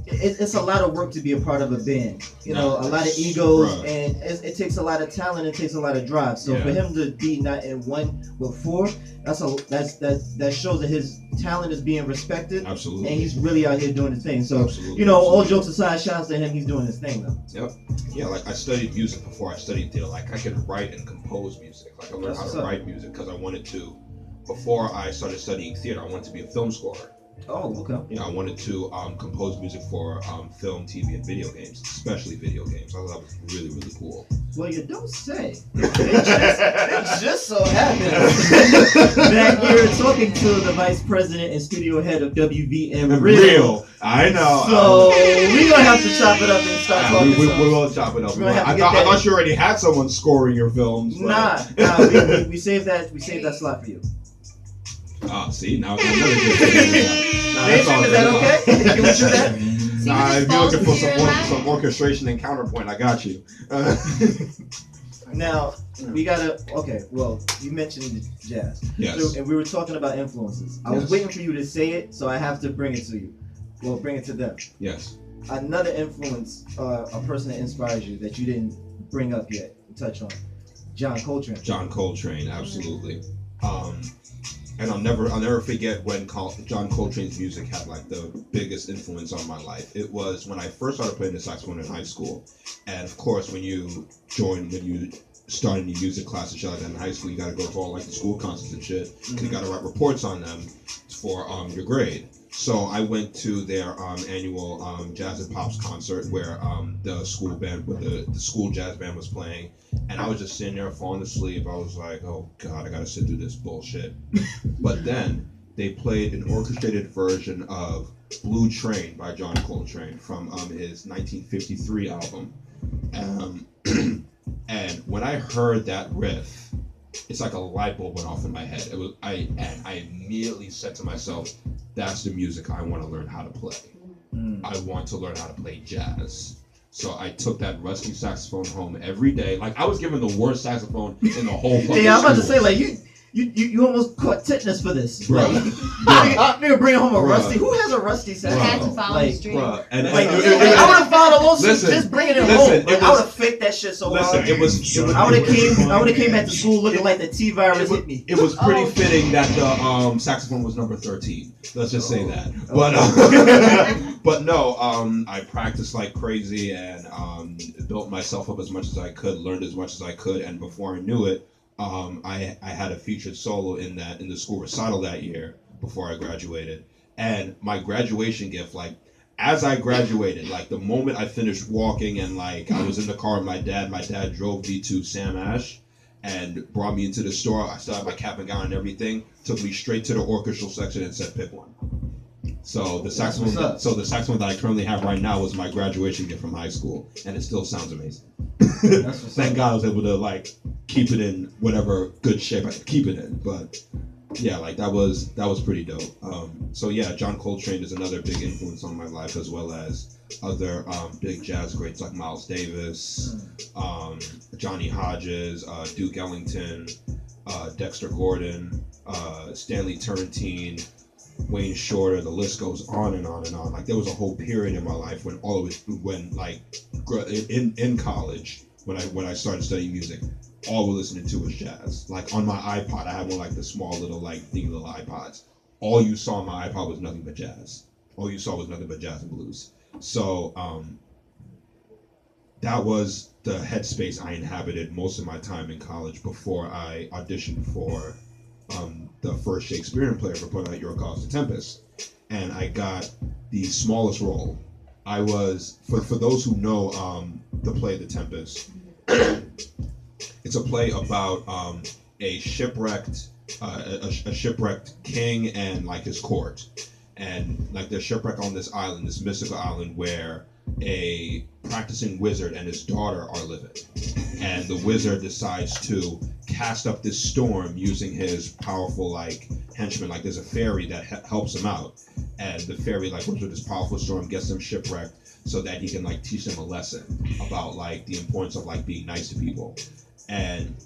it's a lot of work to be a part of a band. You know, a lot of egos, Bruh. and it takes a lot of talent. It takes a lot of drive. So for him to be not in one but four, that shows that his talent is being respected. Absolutely. And he's really out here doing his thing. So Absolutely. you know, all jokes aside, shout outs to him. He's doing his thing though. Yep. Yeah, like I studied music before I studied theater. Like I could write and compose music. Like I learned how to write music because I wanted to. Before I started studying theater, I wanted to be a film scorer. Oh, okay. You know, I wanted to compose music for film, TV, and video games, especially video games. I thought that was really, really cool. Well, you don't say. It just so happens that you're talking to the vice president and studio head of WVM Real. I know. So we're gonna have to chop it up and start talking. We will chop it up. I thought you already had someone scoring your films. Nah. We saved that. We saved that slot for you. See, now another good thing. Is that okay? Can we do that? Nah, if you're looking for some orchestration and counterpoint, I got you. Now we gotta. Okay, well, you mentioned jazz. Yes. So, and we were talking about influences. I was waiting for you to say it, so I have to bring it to you. Well, bring it to them. Yes. Another influence, a person that inspires you that you didn't bring up yet, touch on, John Coltrane. John Coltrane, absolutely. And I'll never forget when John Coltrane's music had like the biggest influence on my life. It was when I first started playing the saxophone in high school, and of course when you start in your music class and shit like that in high school, you got to go to all like the school concerts and shit. You got to write reports on them for your grade. So I went to their annual Jazz and Pops concert where the school band, with the school jazz band was playing, and I was just sitting there falling asleep. I was like, oh God, I gotta sit through this bullshit. But then they played an orchestrated version of Blue Train by John Coltrane from his 1953 album. And when I heard that riff, it's like a light bulb went off in my head. I immediately said to myself, that's the music I want to learn how to play. I want to learn how to play jazz. So I took that rusty saxophone home every day. Like I was given the worst saxophone in the whole fucking Yeah, I'm about to school. say, like, you almost caught tetanus for this. Bro. Nigga bring home a rusty. Who has a rusty saxophone? I had to follow the stream. Bruh. And Like, it- I would have followed a lawsuit Listen, just bringing it listen, home. it Like, I was- would have faked that shit so Listen, hard. it was I would have came back to school looking like the T virus hit me. It was pretty Oh. fitting that the saxophone was number 13. Let's just say that. But but no, I practiced like crazy and built myself up as much as I could, learned as much as I could, and before I knew it, I had a featured solo in the school recital that year before I graduated. And my graduation gift, like as I graduated, like the moment I finished walking and like I was in the car with my dad drove me to Sam Ash and brought me into the store. I still had my cap and gown and everything, took me straight to the orchestral section and said pick one. So the saxophone that I currently have right now was my graduation gift from high school, and it still sounds amazing. Thank God I was able to like keep it in whatever good shape I could keep it in. But yeah, like that was pretty dope. So yeah, John Coltrane is another big influence on my life, as well as other big jazz greats like Miles Davis, Johnny Hodges, Duke Ellington, Dexter Gordon, Stanley Turrentine, Wayne Shorter. The list goes on and on and on. Like there was a whole period in my life when in college when I started studying music, all we're listening to was jazz. Like on my iPod, I had one like the small little like thingy little iPods. All you saw on my iPod was nothing but jazz. All you saw was nothing but jazz and blues. So that was the headspace I inhabited most of my time in college before I auditioned for the first Shakespearean play for putting out Your Cause the Tempest. And I got the smallest role. I was, for those who know the play The Tempest, it's a play about a shipwrecked king and like his court. And like they're shipwrecked on this island, this mystical island where a practicing wizard and his daughter are living. And the wizard decides to cast up this storm using his powerful like henchman. Like there's a fairy that helps him out, and the fairy like works with this powerful storm, gets them shipwrecked so that he can like teach them a lesson about like the importance of like being nice to people. and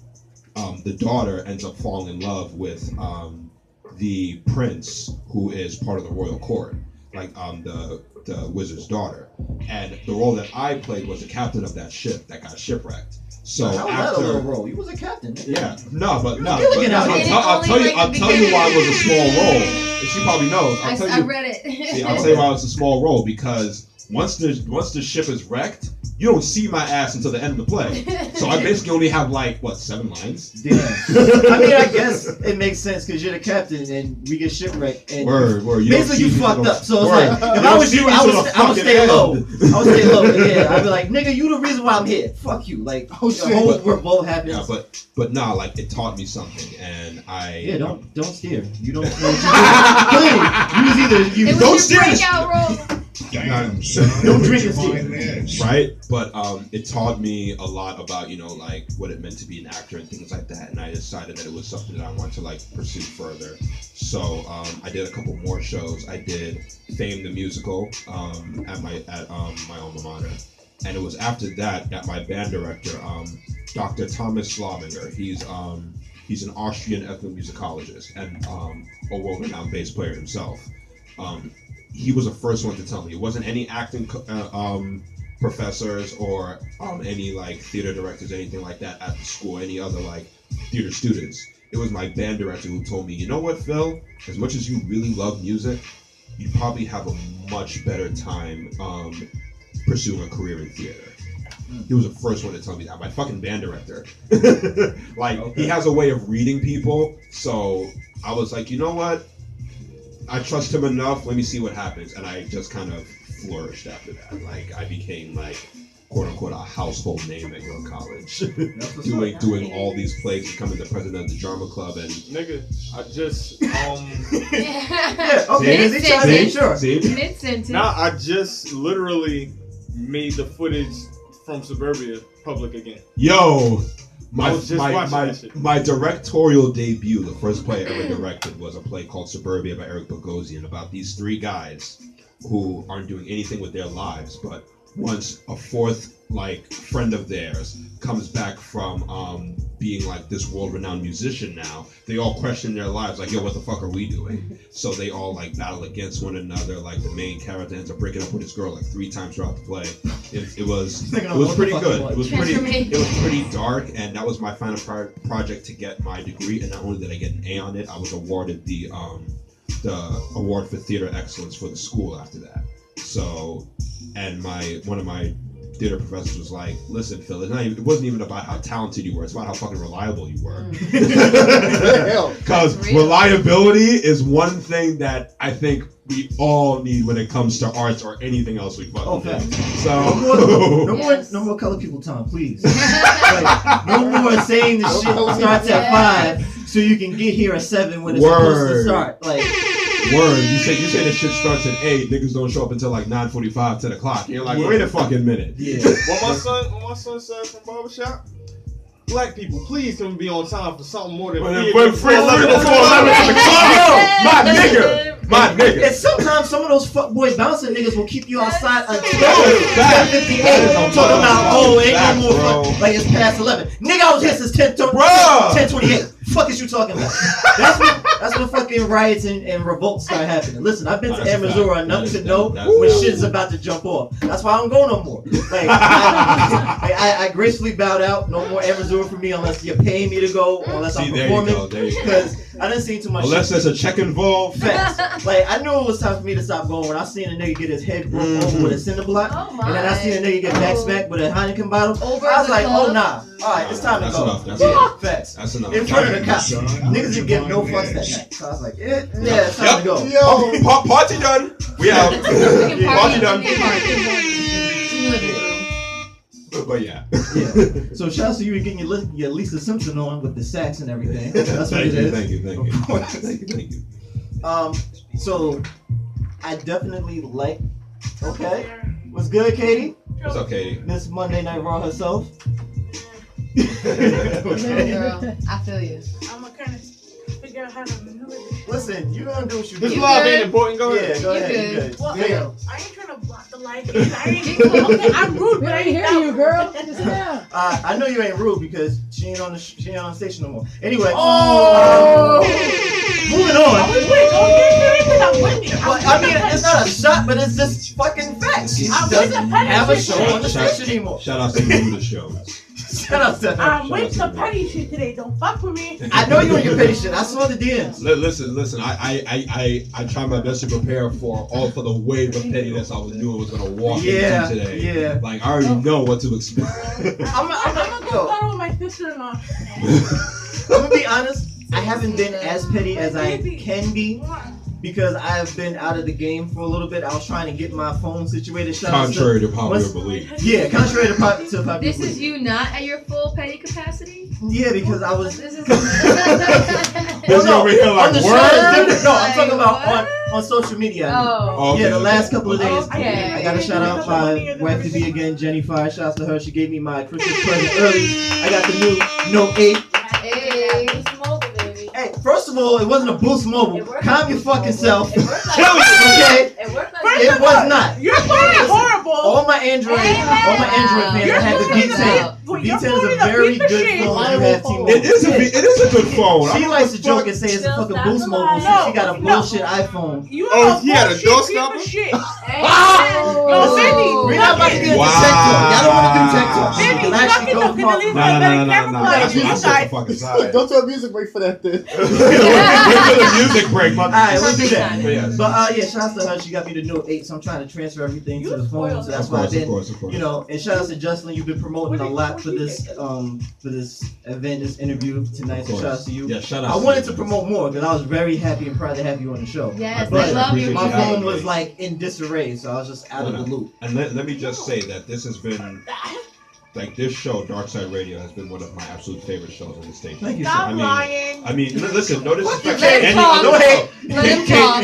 the daughter ends up falling in love with the prince, who is part of the royal court, like the wizard's daughter. And the role that I played was the captain of that ship that got shipwrecked. So How was after that a little role? You was a captain. Nigga. yeah, no, but no. Gilligan out here. I'll tell you why it was a small role. She probably knows. I read it. See, I'll tell you why it's a small role, because once the ship is wrecked, you don't see my ass until the end of the play. So I basically only have like 7 lines. Damn. I mean, I guess it makes sense because you're the captain and we get shipwrecked. And Word. basically, you fucked up. So it's like, if I was you, I would stay low. I would stay low. Yeah, I'd be like, nigga, you the reason why I'm here. Fuck you. Like, the whole revolt happens. Yeah, but nah, like it taught me something, and don't steer. You don't know what you're doing. Clearly, you don't steer. Don't drink and steer. Right, but it taught me a lot about like what it meant to be an actor and things like that, and I decided that it was something that I wanted to like pursue further. So I did a couple more shows. I did Fame the musical at my alma mater, and it was after that my band director, Dr. Thomas Slobinger, he's an Austrian ethnomusicologist and a world-renowned bass player himself. He was the first one to tell me. It wasn't any acting professors or any like theater directors, anything like that at the school, any other like theater students. It was my band director who told me, you know what, Phil? As much as you really love music, you probably have a much better time pursuing a career in theater. He was the first one to tell me that. My fucking band director. He has a way of reading people. So I was like, you know what? I trust him enough. Let me see what happens. And I just kind of flourished after that. Like I became like quote unquote a household name at York College, doing all these plays, becoming the president of the drama club, and nigga, I just Mid-sentence. Nah, I just literally made the footage from Suburbia public again. Yo. My directorial debut, the first play I ever directed, was a play called Suburbia by Eric Bogosian, about these 3 guys who aren't doing anything with their lives, but once a fourth like friend of theirs comes back from being like this world-renowned musician now, they all question their lives, like, yo, what the fuck are we doing? So they all like battle against one another. Like the main character ends up breaking up with his girl like 3 times throughout the play. It was pretty good. It was pretty dark, and that was my final project to get my degree. And not only did I get an A on it, I was awarded the award for theater excellence for the school after that. So, and one of my theater professors was like, listen, Phil, it wasn't even about how talented you were, it's about how fucking reliable you were. Because reliability is one thing that I think we all need when it comes to arts or anything else we fucking do. So no more color people time, please. No more saying the shit starts at 5 so you can get here at 7 when it's supposed to start. Word, you say the shit starts at 8, niggas don't show up until like 9:45, 10 o'clock. You're like, wait a fucking minute. Yeah. What my son said from barbershop, black people, please can be on time for something more than free 11 before 11 at the club. My nigga. And sometimes some of those fuckboy bouncing niggas will keep you outside until 10:58. Talking about, ain't no more fun. Like it's past 11. Nigga, I was here since 10:28. Fuck is you talking about? That's when fucking riots and revolts start happening. Listen, I've been to Arizona enough to know when shit is about to jump off. That's why I don't go no more. Like I gracefully bowed out. No more Arizona for me unless you're paying me to go, unless I'm performing. Because I didn't see too much. Unless there's a check involved. Facts. Like I knew it was time for me to stop going when I seen a nigga get his head broke over with a cinder block, and then I seen a nigga get back smacked with a Heineken bottle. I was like, oh nah. All right, it's time to go. That's enough. Facts. That's enough. In front of the cops. Niggas didn't give no fucks that night. So I was like, yeah, it's time to go. Yo, party done. We out. Party done. But yeah. So shout out to you getting your Lisa Simpson on with the sax and everything. That's what it is. Thank you. Thank you. So I definitely like. Okay. What's good, Katie? What's up, Katie? Miss Monday Night Raw herself. Okay. Girl, I feel you. I'm gonna kind of figure out how to maneuver this. Listen, you gonna do what you do. This live ain't important. Go ahead. Yeah, go ahead. You good. Well, I ain't trying to block the like it. I ain't I'm rude, but I ain't hear you, girl. Sit down. I know you ain't rude because she ain't on the station no more. Anyway. Moving on. I'm winning. Well, I mean, it's not a shot, but it's just fucking facts. She doesn't have a show on the station anymore. Shout out to you, the show. Shout out to her. I'm with the petty shit today. Don't fuck with me. I know you on your petty shit. I saw the DMs. Listen. I try my best to prepare for the wave of pettiness I knew I was gonna walk into today. Yeah. Like I already know what to expect. I'm gonna go cuddle with my sister-in-law. I'm gonna be honest. I haven't been as petty as I can be because I've been out of the game for a little bit. I was trying to get my phone situated. Contrary to popular belief. Yeah, contrary to popular belief. This is you not at your full petty capacity? Yeah, because I was. This is. over here like on the show. No, I'm talking about on social media. Oh. Yeah, the last couple of days. Okay. I got to shout out my wife to be again, Jenny Fire. Shouts to her. She gave me my Christmas present early. I got the new Note 8. Hey, first of all, it wasn't a Boost Mobile. Calm your fucking self. Okay? It was not. You're playing it horrible. All my Android fans have the V10. V10 is a very good phone. You have T-Mobile. It is a good phone. She likes to joke and say it's a fucking Boost Mobile since she got a bullshit iPhone. He had a door stopper? No, baby. We're not about to get into tech talk. Y'all don't want to do tech talk. Baby, You can actually go No. Go to a music break for that then. Wait for the music break. Alright, let's do that. Yes. But yeah, shout out to her. She got me the Note 8, so I'm trying to transfer everything to the phone. So that's why I've been, you know. And shout out to Justin. You've been promoting a lot for this event, this interview tonight. So shout out to you. Yeah, shout out. I wanted to promote more because I was very happy and proud to have you on the show. Yes, but I love your my music. phone was like in disarray, so I was just out of the loop. And let me just say that this has been. Like this show, Darkside Radio, has been one of my absolute favorite shows on the station. Thank you, Stop sir. lying. I mean, listen, no disrespect. Let him talk. No hate. Let him talk.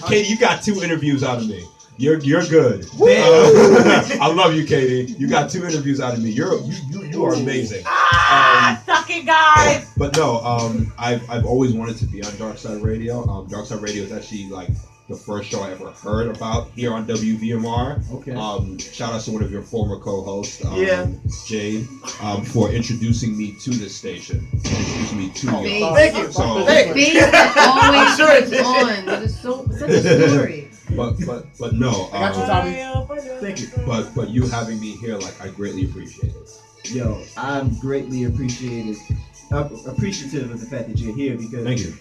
Katie, you got 2 interviews out of me. You're good. I love you, Katie. You got 2 interviews out of me. You are amazing. Suck it, guys. But no, I've always wanted to be on Darkside Radio. Darkside Radio is actually like the first show I ever heard about here on WVMR. Okay. Shout out to one of your former co-hosts, Jade, for introducing me to this station. Introducing me to you. Thank you. So, Face that always is on. It is such a story. But no. I got you, Tommy. Thank you. But you having me here, like, I greatly appreciate it. Yo, I'm greatly appreciative of the fact that you're here because. Thank you.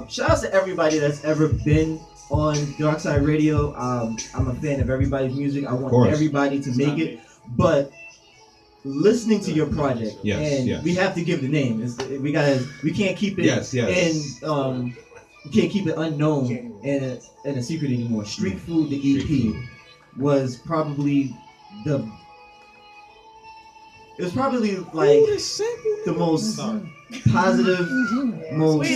Shout out to everybody that's ever been on Darkside Radio. I'm a fan of everybody's music. I want everybody to make it, but listening to your project, we have to give the name. We can't keep it in. We can't keep it unknown and a secret anymore. Street Food, the EP, was probably like the most positive, most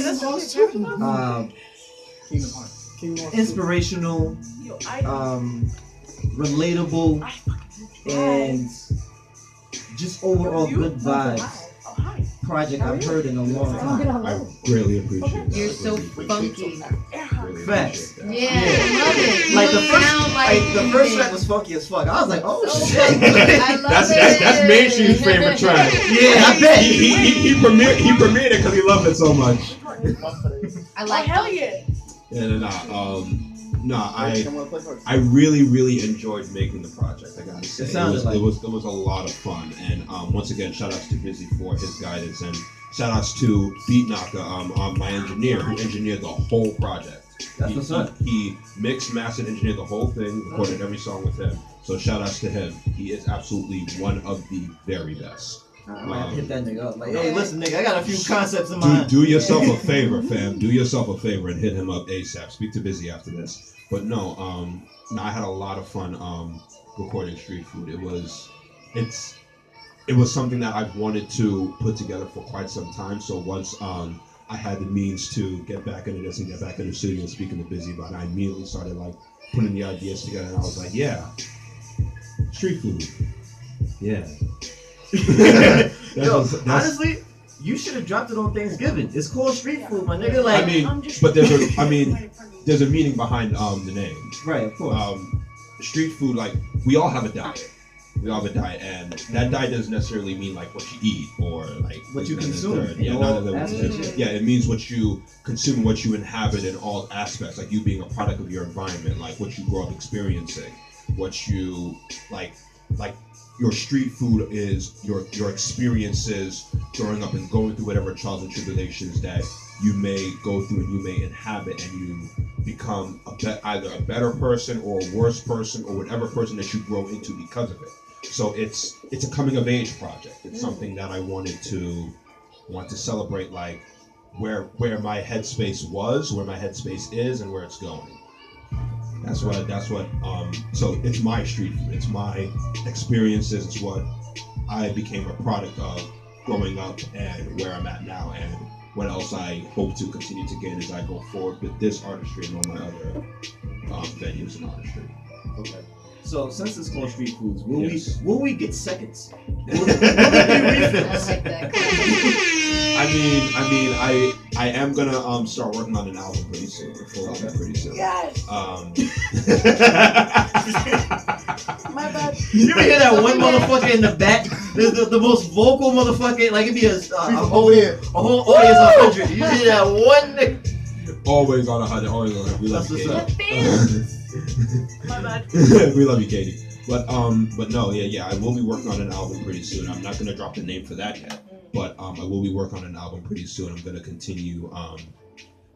inspirational, relatable, and just overall good vibes project I've heard in a long time. I greatly appreciate it. You're so funky. Facts. Yeah, I love it. Like the first track was funky as fuck. I was like, oh shit. I love it. That's Mainstream's favorite track. Yeah, I bet. He premiered it because he loved it so much. I like hell yeah. I really enjoyed making the project. I gotta say, it was a lot of fun. And once again, shout outs to Busy for his guidance, and shout outs to Beat Knocker, my engineer, who engineered the whole project. That's what's up. He mixed, mastered, engineered the whole thing, recorded every song with him. So shout outs to him. He is absolutely one of the very best. I might have to hit that nigga up. Like, hey, listen, nigga, I got a few concepts in mind. Do yourself a favor, fam. Do yourself a favor and hit him up ASAP. Speak to Busy after this. But no, I had a lot of fun recording Street Food. It was something that I've wanted to put together for quite some time. So once I had the means to get back into this and get back into the studio and speaking to Busy about it, I immediately started like putting the ideas together, and I was like, yeah, Street Food. Yeah. Honestly, you should have dropped it on Thanksgiving. It's called Street Food, my nigga. Like, there's a meaning behind the name. Right, of course. street food, like we all have a diet. We all have a diet, and that diet doesn't necessarily mean like what you eat or like What you consume. Yeah, none of them. Aspects. Yeah, it means what you consume, what you inhabit in all aspects. Like you being a product of your environment, like what you grow up experiencing, what you like your street food is your experiences growing up and going through whatever trials and tribulations that you may go through and you may inhabit, and you become either a better person or a worse person or whatever person that you grow into because of it. So it's a coming of age project. It's something that I want to celebrate, like where my headspace was, where my headspace is, and where it's going. That's what. So it's my street food. It's my experiences. It's what I became a product of growing up, and where I'm at now, and what else I hope to continue to gain as I go forward with this artistry and all my other venues and artistry. Okay. So since it's called street foods, Yes. will we get seconds? Will there be refills? I like that. I am gonna start working on an album pretty soon, a full album pretty soon. Yes. My bad. You ever hear that one motherfucker in the back? The most vocal motherfucker, like it'd be a whole audience of 100. You hear that one nigga? Always on 100. Always on 100. We love That's you, what's Katie. My bad. We love you, Katie. But no, yeah, I will be working on an album pretty soon. I'm not gonna drop the name for that yet, but I will be working on an album pretty soon. I'm gonna continue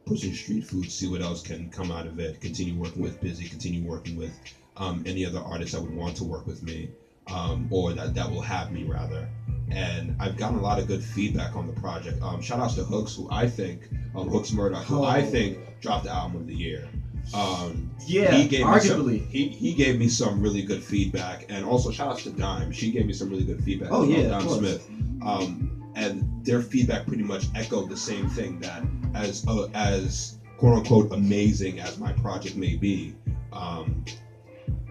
pushing street food, see what else can come out of it. Continue working with Busy. Continue working with any other artists that would want to work with me, or that will have me rather. And I've gotten a lot of good feedback on the project. Shout outs to Hooks, who I think Hooks Murdoch, who I think dropped the album of the year. He gave arguably. He gave me some really good feedback, and also shout outs to Dime. She gave me some really good feedback. Oh yeah, Dime Smith. And their feedback pretty much echoed the same thing, that as quote unquote amazing as my project may be,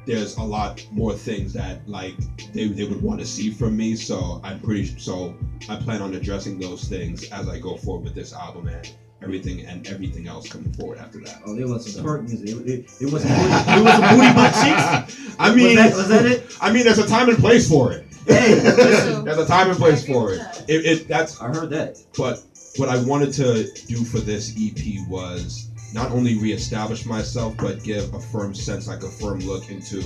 there's a lot more things that like they would want to see from me. So I plan on addressing those things as I go forward with this album and everything else coming forward after that. Oh, there was some twerk music. It was some booty butt cheeks. I mean, was that it? I mean, there's a time and place for it. Hey, there's a time and place for it. I heard that. But what I wanted to do for this EP was not only reestablish myself, but give a firm sense, like a firm look into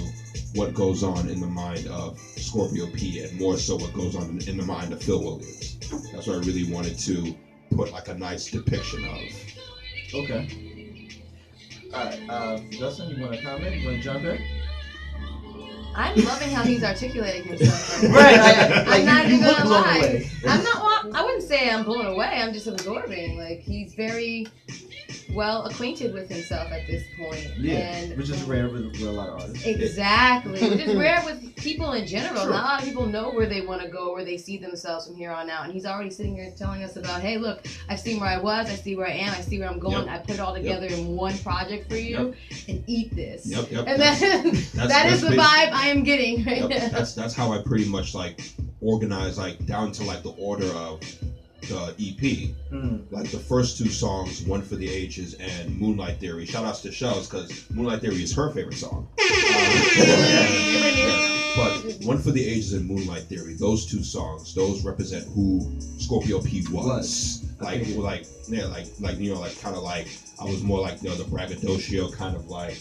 what goes on in the mind of Scorpio P, and more so what goes on in the mind of Phil Williams. That's what I really wanted to put like a nice depiction of. Okay. Alright, Justin, you want to comment? You want to jump in? I'm loving how he's articulating himself. Right, I'm not you even look gonna blown lie. away. I'm not. Well, I wouldn't say I'm blown away. I'm just absorbing. Like he's very well acquainted with himself at this point. Yeah, and, which is rare with a lot of artists. Exactly, which is rare with people in general. Sure. Not a lot of people know where they want to go, where they see themselves from here on out. And he's already sitting here telling us about, hey, look, I've seen where I was, I see where I am, I see where I'm going. I put it all together in one project for you, and eat this. And And that is the vibe I am getting right now. That's how I pretty much like organize, like down to like the order of the EP. Like the first two songs, One for the Ages and Moonlight Theory. Shout outs to Shells, because Moonlight Theory is her favorite song. But One for the Ages and Moonlight Theory, those two songs, those represent who Scorpio P was. Like you know, like kind of like I was more like the braggadocio kind of like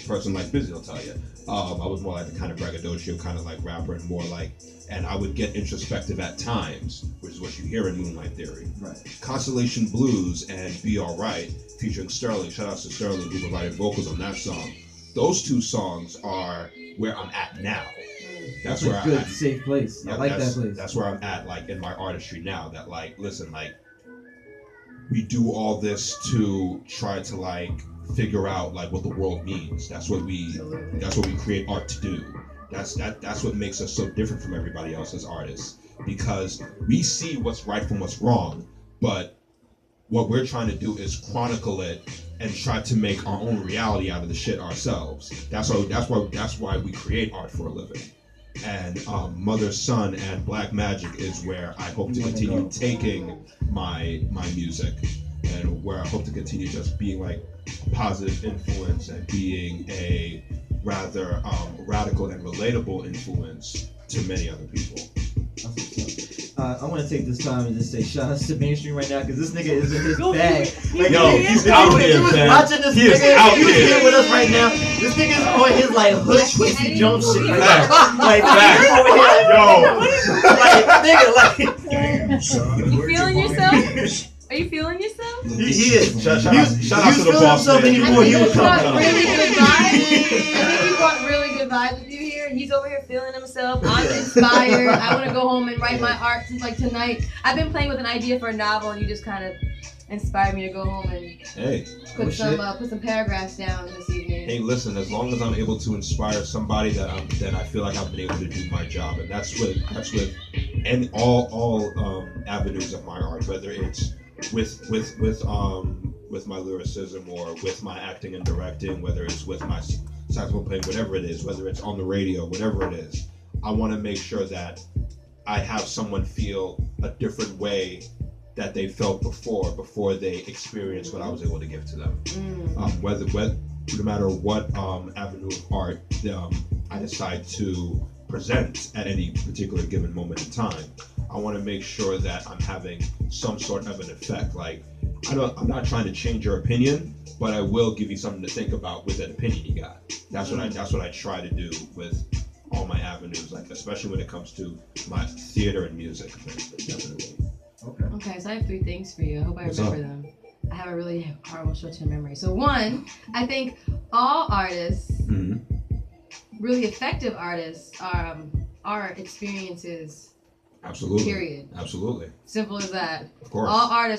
person, like Busy will tell you. I was more like the kind of braggadocio kind of like rapper, and more like, and I would get introspective at times, which is what you hear in Moonlight Theory. Right. Constellation Blues and Be Alright, featuring Sterling. Shout out to Sterling, who provided vocals on that song. Those two songs are where I'm at now. That's where I'm at. Safe place. I like that place. That's where I'm at, like in my artistry now. That like, listen, like we do all this to try to like figure out like what the world means. That's what we create art to do. That's what makes us so different from everybody else as artists, because we see what's right from what's wrong, but what we're trying to do is chronicle it and try to make our own reality out of the shit ourselves. That's why we create art for a living. And Mother, Son, and Black Magic is where I hope to continue taking my music, and where I hope to continue just being like a positive influence and being a rather radical and relatable influence to many other people. I want to take this time and just say shout out to Mainstream right now because this nigga is in his bag. Like, Yo, he's out here, man. Watching this nigga, out he was here. here with us right now. This nigga is on his like hood Quincy Jones shit. Like, Facts. he's over here. Yo. Like, nigga, like. You feeling yourself? Are you feeling yourself? He is. Shout out to the boss man. Anymore. He was brought coming really good vibes. I think you brought really good vibes with you here. He's over here feeling himself. I'm inspired. I want to go home and write my art since like tonight. I've been playing with an idea for a novel, and you just kind of inspired me to go home and put some paragraphs down this evening. Hey, listen. As long as I'm able to inspire somebody, then I feel like I've been able to do my job, and that's with all avenues of my art, whether it's with my lyricism or with my acting and directing, whether it's with my saxophone playing, whatever it is, whether it's on the radio, whatever it is. I want to make sure that I have someone feel a different way that they felt before they experienced what I was able to give to them. No matter what avenue of art I decide to present at any particular given moment in time, I want to make sure that I'm having some sort of an effect. Like, I'm not trying to change your opinion, but I will give you something to think about with that opinion you got. That's what I try to do with all my avenues, like especially when it comes to my theater and music. Definitely. Okay, so I have 3 things for you. I hope I remember them. I have a really horrible short-term memory. So 1, I think all artists, really effective artists, are experiences. Absolutely. Period. Absolutely. Simple as that. Of course.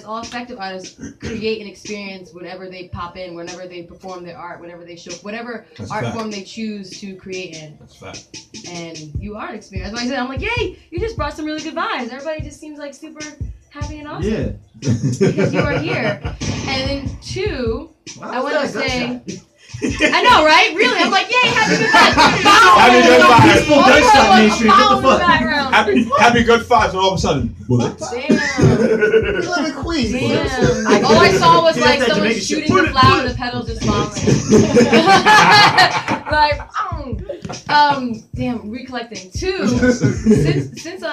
All effective artists create an experience whenever they pop in, whenever they perform their art, whenever they show, whatever art form they choose to create in. That's fact. And you are an experience. That's why I said, I'm like, yay, you just brought some really good vibes. Everybody just seems like super happy and awesome. Yeah. Because you are here. And then 2, I want to say... I know, right? Really? I'm like, yay, happy good vibes. Happy good vibes. Happy good vibes, and all of a sudden, bullets. Damn. Damn. All I saw was like someone shooting the flower and the petals just falling. Like, damn, recollecting. 2, since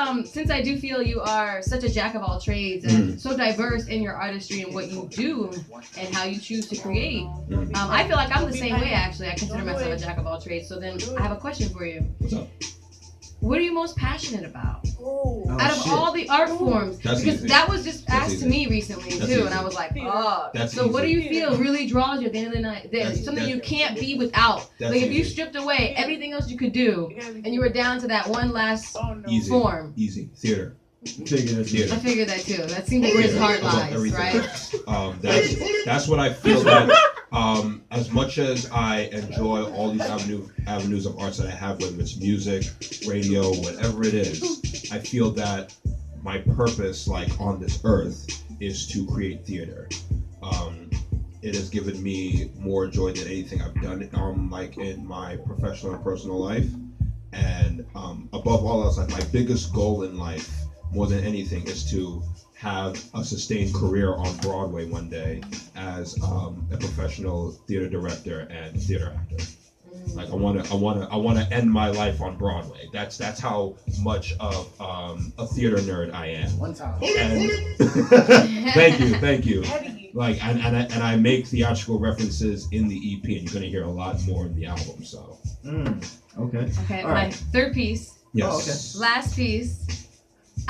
I do feel you are such a jack of all trades and so diverse in your artistry and what you do and how you choose to create, I feel like I'm the same way, actually. I consider myself a jack of all trades. So then I have a question for you. What's up? What are you most passionate about? Out of all the art forms, because that was just asked to me recently too, and I was like, oh. So what do you feel really draws you at the end of the night? There's something you can't be without. Like if you stripped away everything else you could do, and you were down to that one last form. Easy. Theater. I figured that too. That seems like where his heart lies, right? That's what I feel that as much as I enjoy all these avenues of arts that I have, whether it's music, radio, whatever it is, I feel that my purpose, like on this earth, is to create theater. It has given me more joy than anything I've done, like in my professional and personal life. And above all else, like my biggest goal in life, more than anything, is to have a sustained career on Broadway one day as a professional theater director and theater actor. Like I want to end my life on Broadway. That's how much of a theater nerd I am. One time. And thank you. Like and I make theatrical references in the EP, and you're gonna hear a lot more in the album. So. Okay. Okay. All My right. 3rd piece. Yes. Oh, okay. Last piece.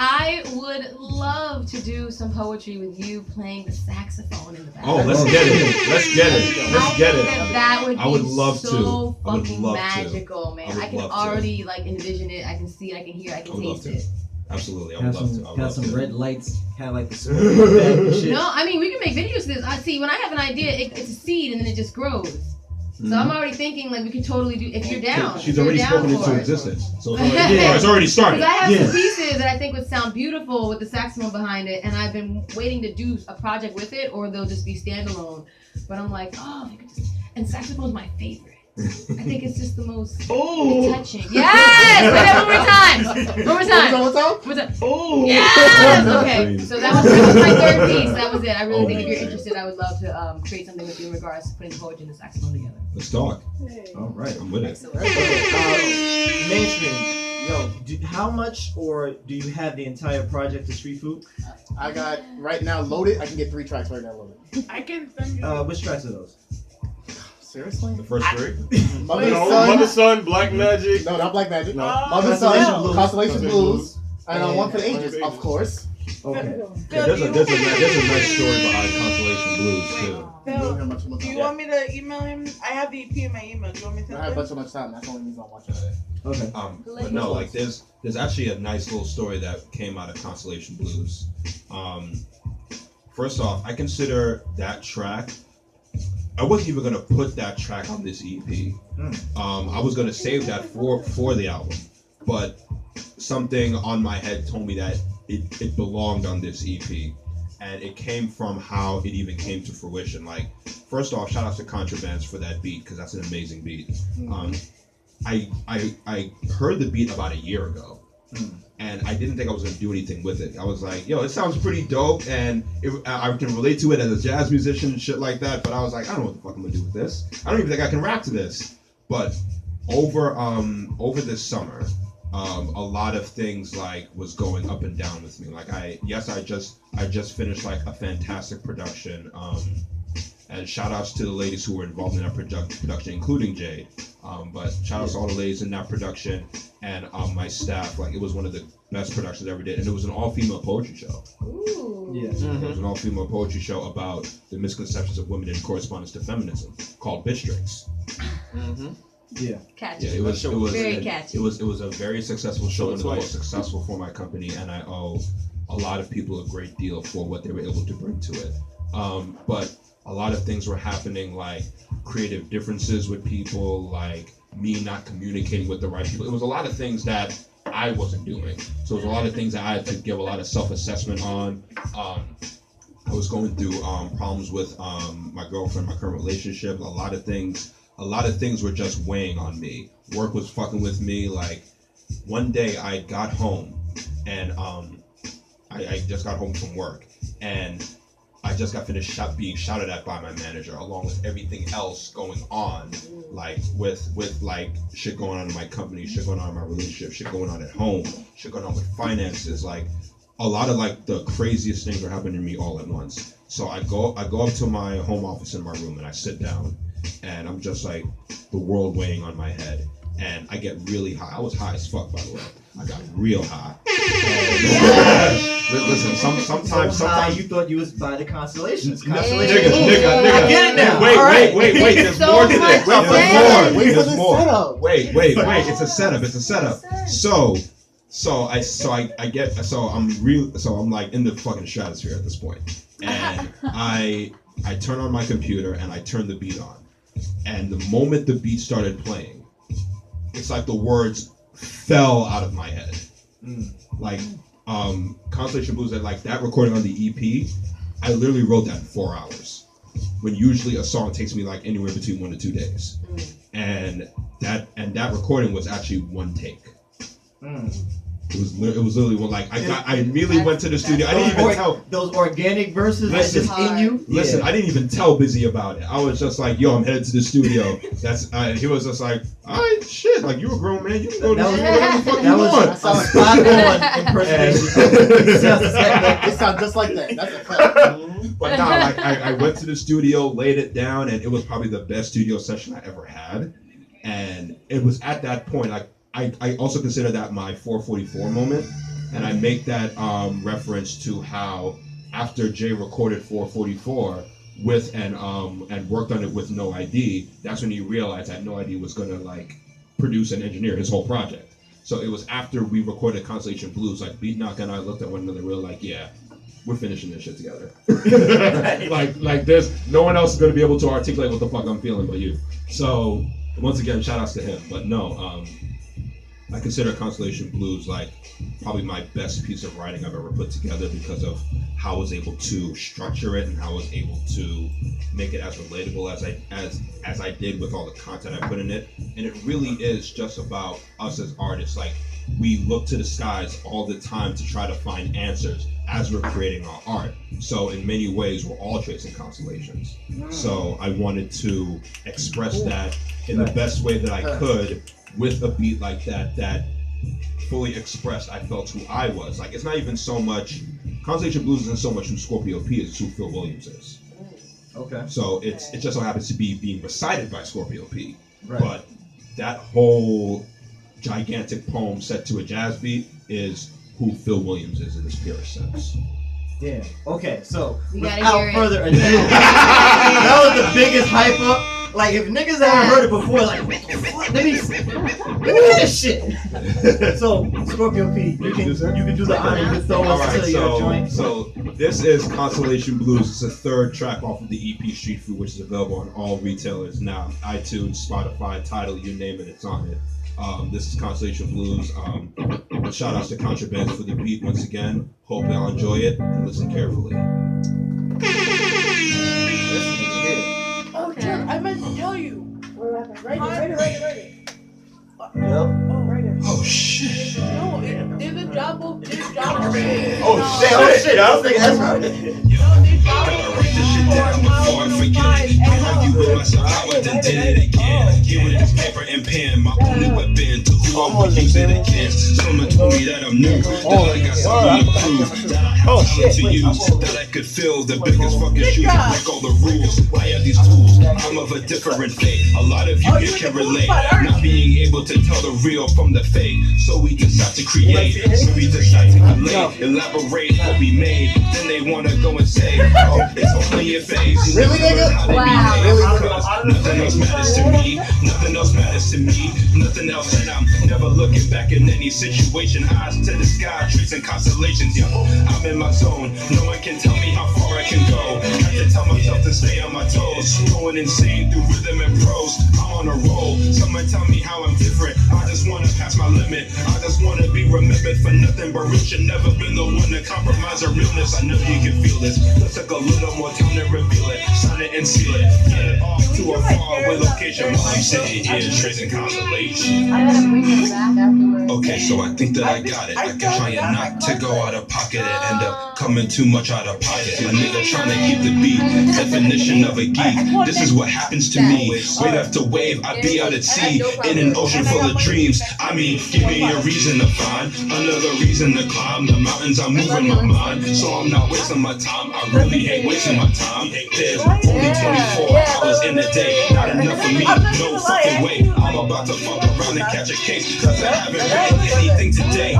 I would love to do some poetry with you playing the saxophone in the background. Oh, let's get it. Let's get it. Let's get it. That would be I would love so to. I would fucking love magical, to. man. I can already like envision it. I can see it. I can hear it. I can taste it. Absolutely. I would love to. I would Have love some to. red lights, kind of like the Scorpio P and shit. No, I mean we can make videos of this. I see. When I have an idea, it's a seed and then it just grows. So I'm already thinking like we could totally do if you're down. She's if already you're down spoken for into it. existence. So it's already started. Because I have some pieces that I think would sound beautiful with the saxophone behind it, and I've been waiting to do a project with it, or they'll just be standalone. But I'm like, oh, if you could just, and saxophone's my favorite. I think it's just the most Oh. touching. Yes! Say that one more time. One more time. One more time? One more time. Oh. Yes! Okay. So that was my third piece. That was it. I really think if you're Amazing. interested, I would love to create something with you in regards to putting poetry and the saxophone together. Let's talk. All right. I'm with it. Excellent. Mainstream. Yo, how much or do you have the entire project to Street Food? I got right now loaded. I can get 3 tracks right now loaded. I can send you. Which tracks are those? Seriously? The first 3? Mother's No, Son. Mother Son, Black Magic. No, not Black Magic. No. Mother's Constellation Son, Blues. Constellation Blues, and And One for the One for Ages, the of Ages. course. Okay. Yeah, there's a nice story behind Constellation Blues too. Phil, do you want me to email him? I have the EP in my email. Do you want me to I send have it? but so much time. That's the only reason I'm watching it. Okay. But no, like there's actually a nice little story that came out of Constellation Blues. First off, I consider that track. I wasn't even gonna put that track on this EP. I was gonna save that for the album, but something on my head told me that it belonged on this EP, and it came from how it even came to fruition. Like, first off, shout out to Contrabands for that beat because that's an amazing beat. I heard the beat about a year ago, and I didn't think I was gonna do anything with it. I was like, yo, it sounds pretty dope, and I can relate to it as a jazz musician and shit like that. But I was like, I don't know what the fuck I'm gonna do with this. I don't even think I can rap to this. But over this summer, a lot of things like was going up and down with me. Like I just finished like a fantastic production. And shout outs to the ladies who were involved in that production, including Jade. But shout outs to all the ladies in that production and my staff. Like, it was one of the best productions I ever did. And it was an all-female poetry show. Ooh. Yeah. It was an all-female poetry show about the misconceptions of women in correspondence to feminism called Bitch Drinks. Yeah. Catchy. Yeah, it was Very catchy. It was a very successful show, one of the Twice. most successful for my company, and I owe a lot of people a great deal for what they were able to bring to it. But a lot of things were happening, like creative differences with people, like me not communicating with the right people. It was a lot of things that I wasn't doing. So it was a lot of things that I had to give a lot of self-assessment on. I was going through problems with my girlfriend, my current relationship. A lot of things were just weighing on me. Work was fucking with me. Like, one day I got home and I just got home from work and I just got finished being shouted at by my manager, along with everything else going on, like with like shit going on in my company, shit going on in my relationship, shit going on at home, shit going on with finances. Like, a lot of like the craziest things are happening to me all at once. So I go up to my home office in my room and I sit down and I'm just like, the world weighing on my head, and I get really high. I was high as fuck, by the way. I got real high. Listen, sometimes you thought you was by the constellations. Nigga. I get it now. Wait. There's So more to this. much Wait, Wait for there's the more. setup. Wait. It's a setup. I'm like in the fucking stratosphere at this point, and I turn on my computer and I turn the beat on, and the moment the beat started playing, it's like the words fell out of my head. Like, Constellation Blues, that recording on the EP, I literally wrote that in 4 hours, when usually a song takes me like anywhere between 1 to 2 days. And that recording was actually one take. It was literally one, like, I immediately went to the studio. I didn't even tell those organic verses that Listen, just in you. Listen, Yeah. I didn't even tell Busy about it. I was just like, yo, I'm headed to the studio. He was just like, all right, shit, like, you a grown man, you can go to the studio, whatever the fuck you want. That was spot on impersonation. It sounds just like that. That's a fact. But nah, like, I went to the studio, laid it down, and it was probably the best studio session I ever had. And it was at that point, like, I also consider that my 444 moment, and I make that reference to how after Jay recorded 444 with and worked on it with No ID, that's when he realized that No ID was gonna like produce and engineer his whole project. So it was after we recorded Constellation Blues, like Beat Knock and I looked at one another, we were like, yeah, we're finishing this shit together. like there's no one else is gonna be able to articulate what the fuck I'm feeling but you. So once again, shout outs to him. But no, I consider Constellation Blues like probably my best piece of writing I've ever put together because of how I was able to structure it and how I was able to make it as relatable as I did with all the content I put in it. And it really is just about us as artists. Like, we look to the skies all the time to try to find answers as we're creating our art. So in many ways, we're all tracing constellations. So I wanted to express that in the best way that I could with a beat like that fully expressed I felt who I was. Like, it's not even so much, Constellation Blues isn't so much who Scorpio P is, it's who Phil Williams is. Okay. So it just so happens to be being recited by Scorpio P. Right. But that whole gigantic poem set to a jazz beat is who Phil Williams is in its purest sense. Yeah. Okay, so We gotta without hear it. further ado, that was the biggest hype up. Like, if niggas haven't heard it before, like, what the fuck? Let me hear this shit. So, Scorpio P, you can do the honor. You can throw us to your joint. So this is Constellation Blues. It's a third track off of the EP Street Food, which is available on all retailers now. iTunes, Spotify, Tidal, you name it, it's on it. This is Constellation Blues. Shout outs to Contrabands for the beat once again. Hope y'all enjoy it and listen carefully. Oh, Chuck, I meant to tell you. Write it. Yep. Oh shit. No, there's a job. Oh shit, I was thinking that's right. Write this shit down before I forget it. I argue with myself, how I done did it again. Here with this paper and pen, my only weapon to who I will use it against. Someone told me that I'm new, that I got something to prove, that I have something to use, that I could fill the biggest fucking shoes and break all the rules. I have these tools, I'm of a different fate. A lot of you here can relate, not being able to tell the real from the fake. So we decide to create, so we decide to relate, elaborate what we made. Then they wanna go and say, oh, it's only a phase. Really, nigga? Wow. Because nothing else matters to me. Nothing else matters to me. Nothing else, and I'm never looking back in any situation. Eyes to the sky, tracing constellations. Yo, I'm in my zone. No one can tell me how far I can go. Have to tell myself to stay on my toes. Going insane through rhythm and prose. I'm on a roll. Someone tell me how I'm different. I just wanna pass my limit. I just wanna be remembered for nothing but real. Should never been the one to compromise a realness. I know you can feel this. Let's take a little more time to reveal it. Sign it and seal it. Get it off to a faraway location while I'm sitting here tracing constellation. I gotta bring it back afterwards. Okay, so I think that I got it. I can try and not to go out of pocket and end up coming too much out of pocket. A nigga trying to keep the beat. Definition of a geek. This is what happens to me. Wave after wave, I be out at sea in an ocean full of dreams. I mean, give me a reason to find another reason to climb the mountains. I'm moving my mind, so I'm not wasting my time. I really ain't wasting my time. There's only 24 hours in a day. Not enough for me, no fucking way. I'm about to fuck around and catch a case, cause I haven't written anything today.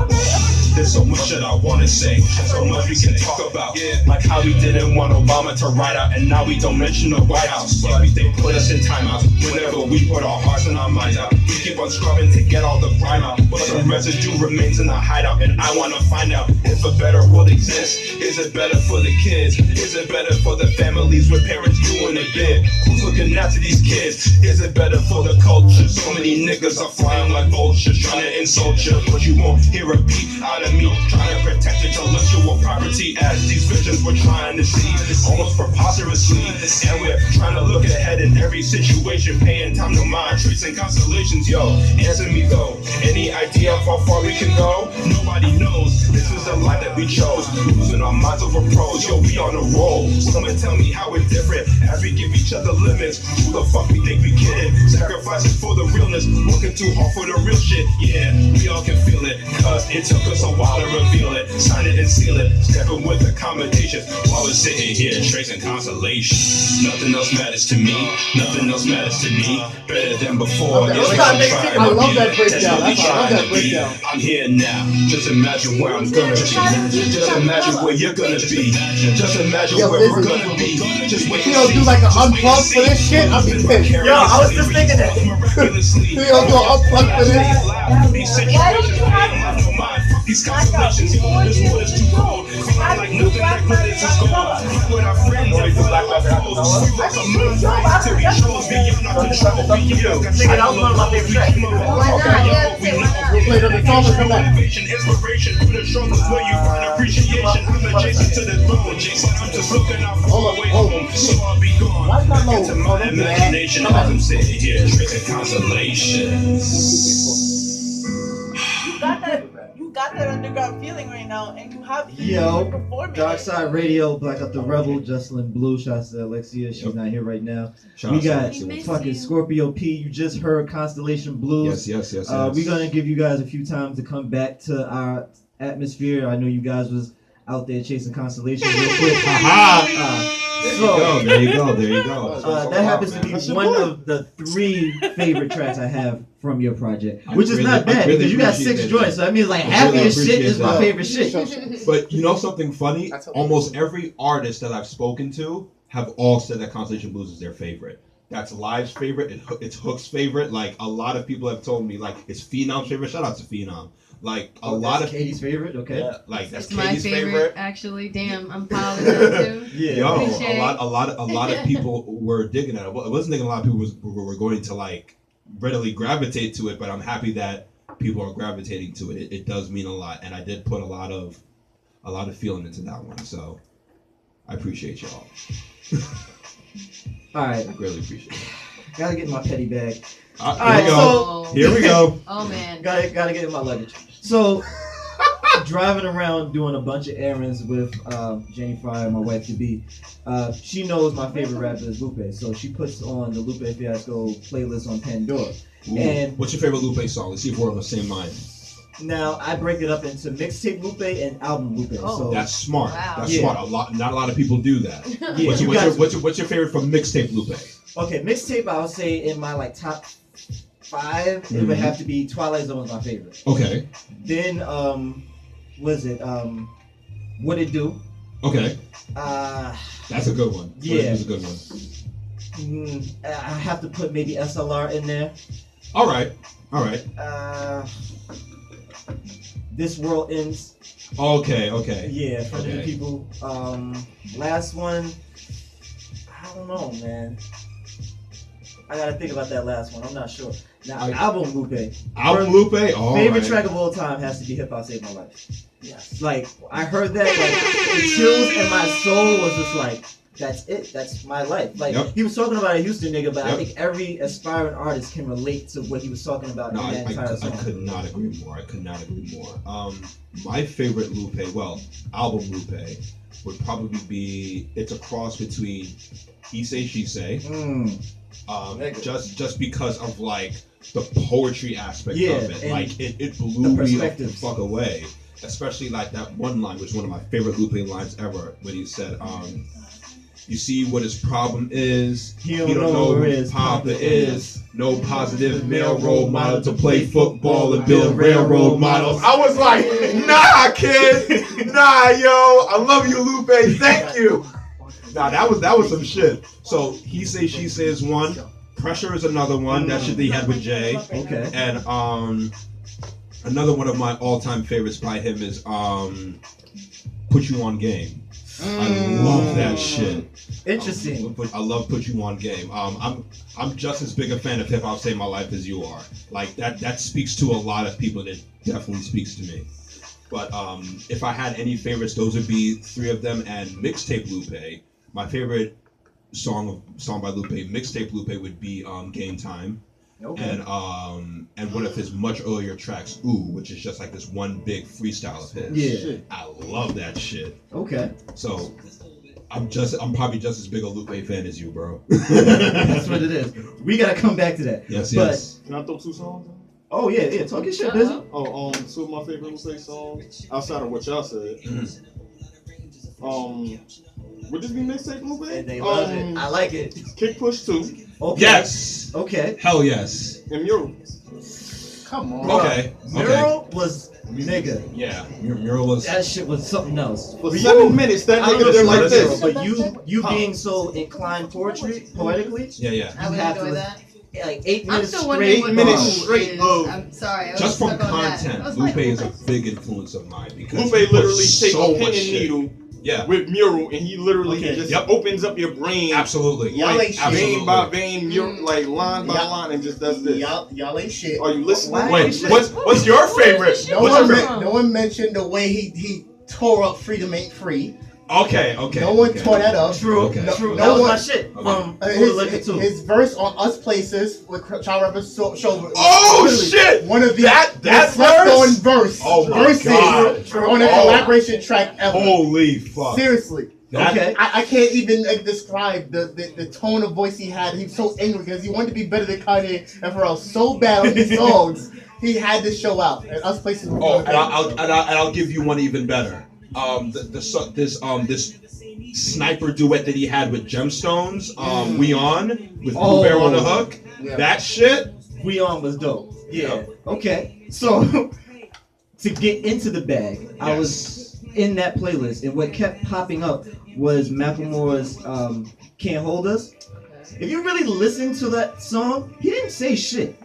There's so much that I wanna say, so much we can talk about. Like how we didn't want Obama to ride out, and now we don't mention the White House. Yeah, they put us in timeouts whenever we put our hearts and our minds out. We keep on scrubbing to get all the grime out, but some residue remains in the hideout. And I wanna find out if a better world exists. Is it better for the kids? Is it better for the families with parents doing a bit? Who's looking after these kids? Is it better for the culture? So many niggas are flying like vultures, trying to insult you, but you won't hear a beat out of me, trying to protect intellectual property as these visions we're trying to see, almost preposterously. And we're trying to look ahead in every situation, paying time to mind, tracing constellations. Yo, answer me though, any idea of how far we can go? Nobody knows, this is the life that we chose, losing our minds over pros. Yo, we on a roll, someone tell me how we're different as we give each other limits. Who the fuck we think we kidding? Sacrificing for the realness, working too hard for the real shit. Yeah, we all can feel it, cause it took us a while to reveal it. Sign it and seal it, stepping with accommodations while we're sitting here tracing constellations. Nothing else matters to me, nothing else matters to me. Better than before. I love that breakdown. I love that breakdown. I'm here now, just imagine where I'm gonna be. Just imagine where you're gonna be. Just imagine where we're gonna be. Just wait. If you don't do like an unplug for this shit, I'll be pissed. Yo, I was just thinking that. miraculously. He don't go up front for this. Why don't you have these constellations? This world is too cold. Calling like nothing that glitters is gold. With our friends and with our foes. We rock a mind right till we chose beyond our control. That was one of my favorite tracks. Wait, the song is come back. Inspiration through the struggles where you find appreciation. I'm adjacent to the throne, Jason. I'm just looking out for a way home, so I'll be gone. Back into my imagination as I'm sitting here drinking consolations. You got that underground feeling right now, and you have Yo, performing. Darkside Radio, Black Up the Rebel, Jocelyn Blue, shouts to Alexia, she's not here right now. Shout We out to got Alexia. fucking Scorpio P, you just heard Constellation Blues. Yes. We're gonna give you guys a few times to come back to our atmosphere. I know you guys was out there chasing constellations real quick. There you go. That happens to be one of the 3 favorite tracks I have from your project, which is not bad because you got 6 joints, so that means like half of your shit is my favorite shit. But you know something funny? Almost every artist that I've spoken to have all said that Constellation Blues is their favorite. That's Live's favorite. It's Hook's favorite. Like a lot of people have told me, like it's Phenom's favorite. Shout out to Phenom. Like a lot of Katie's favorite. Okay. Yeah, like that's It's my Katie's favorite, actually. Damn, I'm proud of that too. Yo, Appreciate. a lot of people were digging it. I wasn't thinking a lot of people were going to like readily gravitate to it, but I'm happy that people are gravitating to it. It does mean a lot, and I did put a lot of feeling into that one. So I appreciate y'all. All right, I really appreciate it. Gotta get in my petty bag. All right, here we go. Oh man. Gotta get in my luggage. So driving around doing a bunch of errands with Jenny Fryer, my wife to be. She knows my favorite rapper is Lupe, so she puts on the Lupe Fiasco playlist on Pandora. Ooh. And What's your favorite Lupe song? Let's see if we're on the same mind. now I break it up into mixtape Lupe and album Lupe. So That's smart. Wow. That's Yeah. smart. Not a lot of people do that. Yeah, What's your favorite from mixtape Lupe? okay, mixtape I would say in my like top 5, it would have to be Twilight Zone was my favorite. Okay. Then was it What It Do? Okay. That's a good one. Yeah. That's a good one. I have to put maybe SLR in there. All right. This World Ends. Okay. Yeah, from Okay. the people. Last one. I don't know, man. I gotta think about that last one. I'm not sure. Now, album Lupe. Album Lupe. All favorite right. track of all time has to be Hip Hop Saved My Life. Yes. Like I heard that, like the chills in my soul was just like, that's it. That's my life. Like he was talking about a Houston nigga, but I think every aspiring artist can relate to what he was talking about in that entire song. I could not agree more. My favorite Lupe, album Lupe, would probably be. It's a cross between He Say She Say. Just because of like the poetry aspect of it, like it blew me the fuck away. Especially like that one line, which is one of my favorite Lupe lines ever, when he said, "You see what his problem is. He don't know who his papa is. No positive male role model to play football and build railroad models." I was like, "Nah, kid, nah, yo, I love you, Lupe. Thank you." Nah, that was some shit. So He Say She Say is one. Pressure is another one. That shit that he had with Jay. Okay. And another one of my all-time favorites by him is Put You On Game. I love that shit. Interesting. I love Put You On Game. I'm just as big a fan of Hip Hop Saved My Life as you are. Like that speaks to a lot of people, and it definitely speaks to me. But if I had any favorites, those would be 3 of them. And mixtape Lupe, my favorite song by Lupe, mixtape Lupe, would be Game Time. Okay. And one of his much earlier tracks, Ooh, which is just like this one big freestyle of his. Yeah. I love that shit. Okay. So I'm probably just as big a Lupe fan as you, bro. That's what it is. We gotta come back to that. Yes. Can I throw 2 songs? Oh yeah, talk your shit, busy. 2 of my favorite Lupe songs outside of what y'all said. Would this be mixtape Lupe? And they love it. I like it. Kick Push 2. Okay. Yes. Okay. Hell yes. And Mural. Come on. Okay. Mural was nigga. Yeah. Mural was. That shit was something else. For 7 minutes, that nigga did like this. But you being so inclined poetically. Yeah. I would enjoy that. like 8 I'm minutes still wondering straight. what 8 minutes Lupe straight is. of- I'm sorry. I was Just from stuck on that. content, I was Lupe like, is a big influence of mine because Lupe he puts literally take so a pin much and shit. needle Yeah, with mural, and he literally Okay. just Yep. opens up your brain. absolutely. Y'all ain't shit. Vein by vein, like line by Y'all- line, and just does this. Y'all ain't shit. Are you listening? Why? Wait, what's your favorite? No What's one, your favorite? no one mentioned the way he tore up Freedom Ain't Free. Okay. No one okay. tore that up. True, Okay. true. No That was one- my shit from His, Liquor too. his verse on Us Places with Child Rapper's show. Oh literally shit! One of the That most slept verse? on verse. Oh my verses God. on a Oh. collaboration track ever. Holy fuck! Seriously. That- Okay. I can't even describe the tone of voice he had. He was so angry because he wanted to be better than Kanye and Pharrell so bad on these songs. He had to show out. And Us Places. was Oh, one of and them. I'll give you one even better. This sniper duet that he had with Gemstones, We On with Pooh Bear on the hook. Yeah. That shit. We On was dope. Yeah. Okay. So to get into the bag, I was in that playlist, and what kept popping up was Macklemore's "Can't Hold Us." If you really listen to that song, he didn't say shit,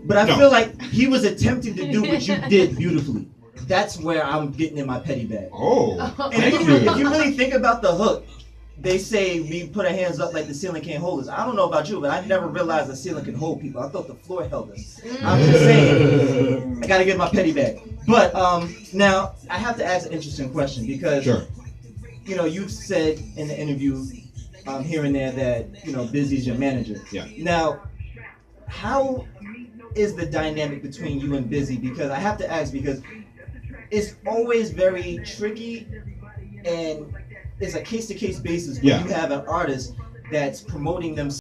but I feel like he was attempting to do what you did beautifully. That's where I'm getting in my petty bag. Oh, And thank if you. you really think about the hook, they say we put our hands up like the ceiling can't hold us. I don't know about you, but I never realized the ceiling could hold people. I thought the floor held us. I'm just saying, I gotta get my petty back. But now I have to ask an interesting question because Sure. you know you've said in the interview here and there that Busy's your manager. Yeah. Now, how is the dynamic between you and Busy? Because I have to ask because it's always very tricky and it's a case-to-case basis when Yeah. you have an artist that's promoting themselves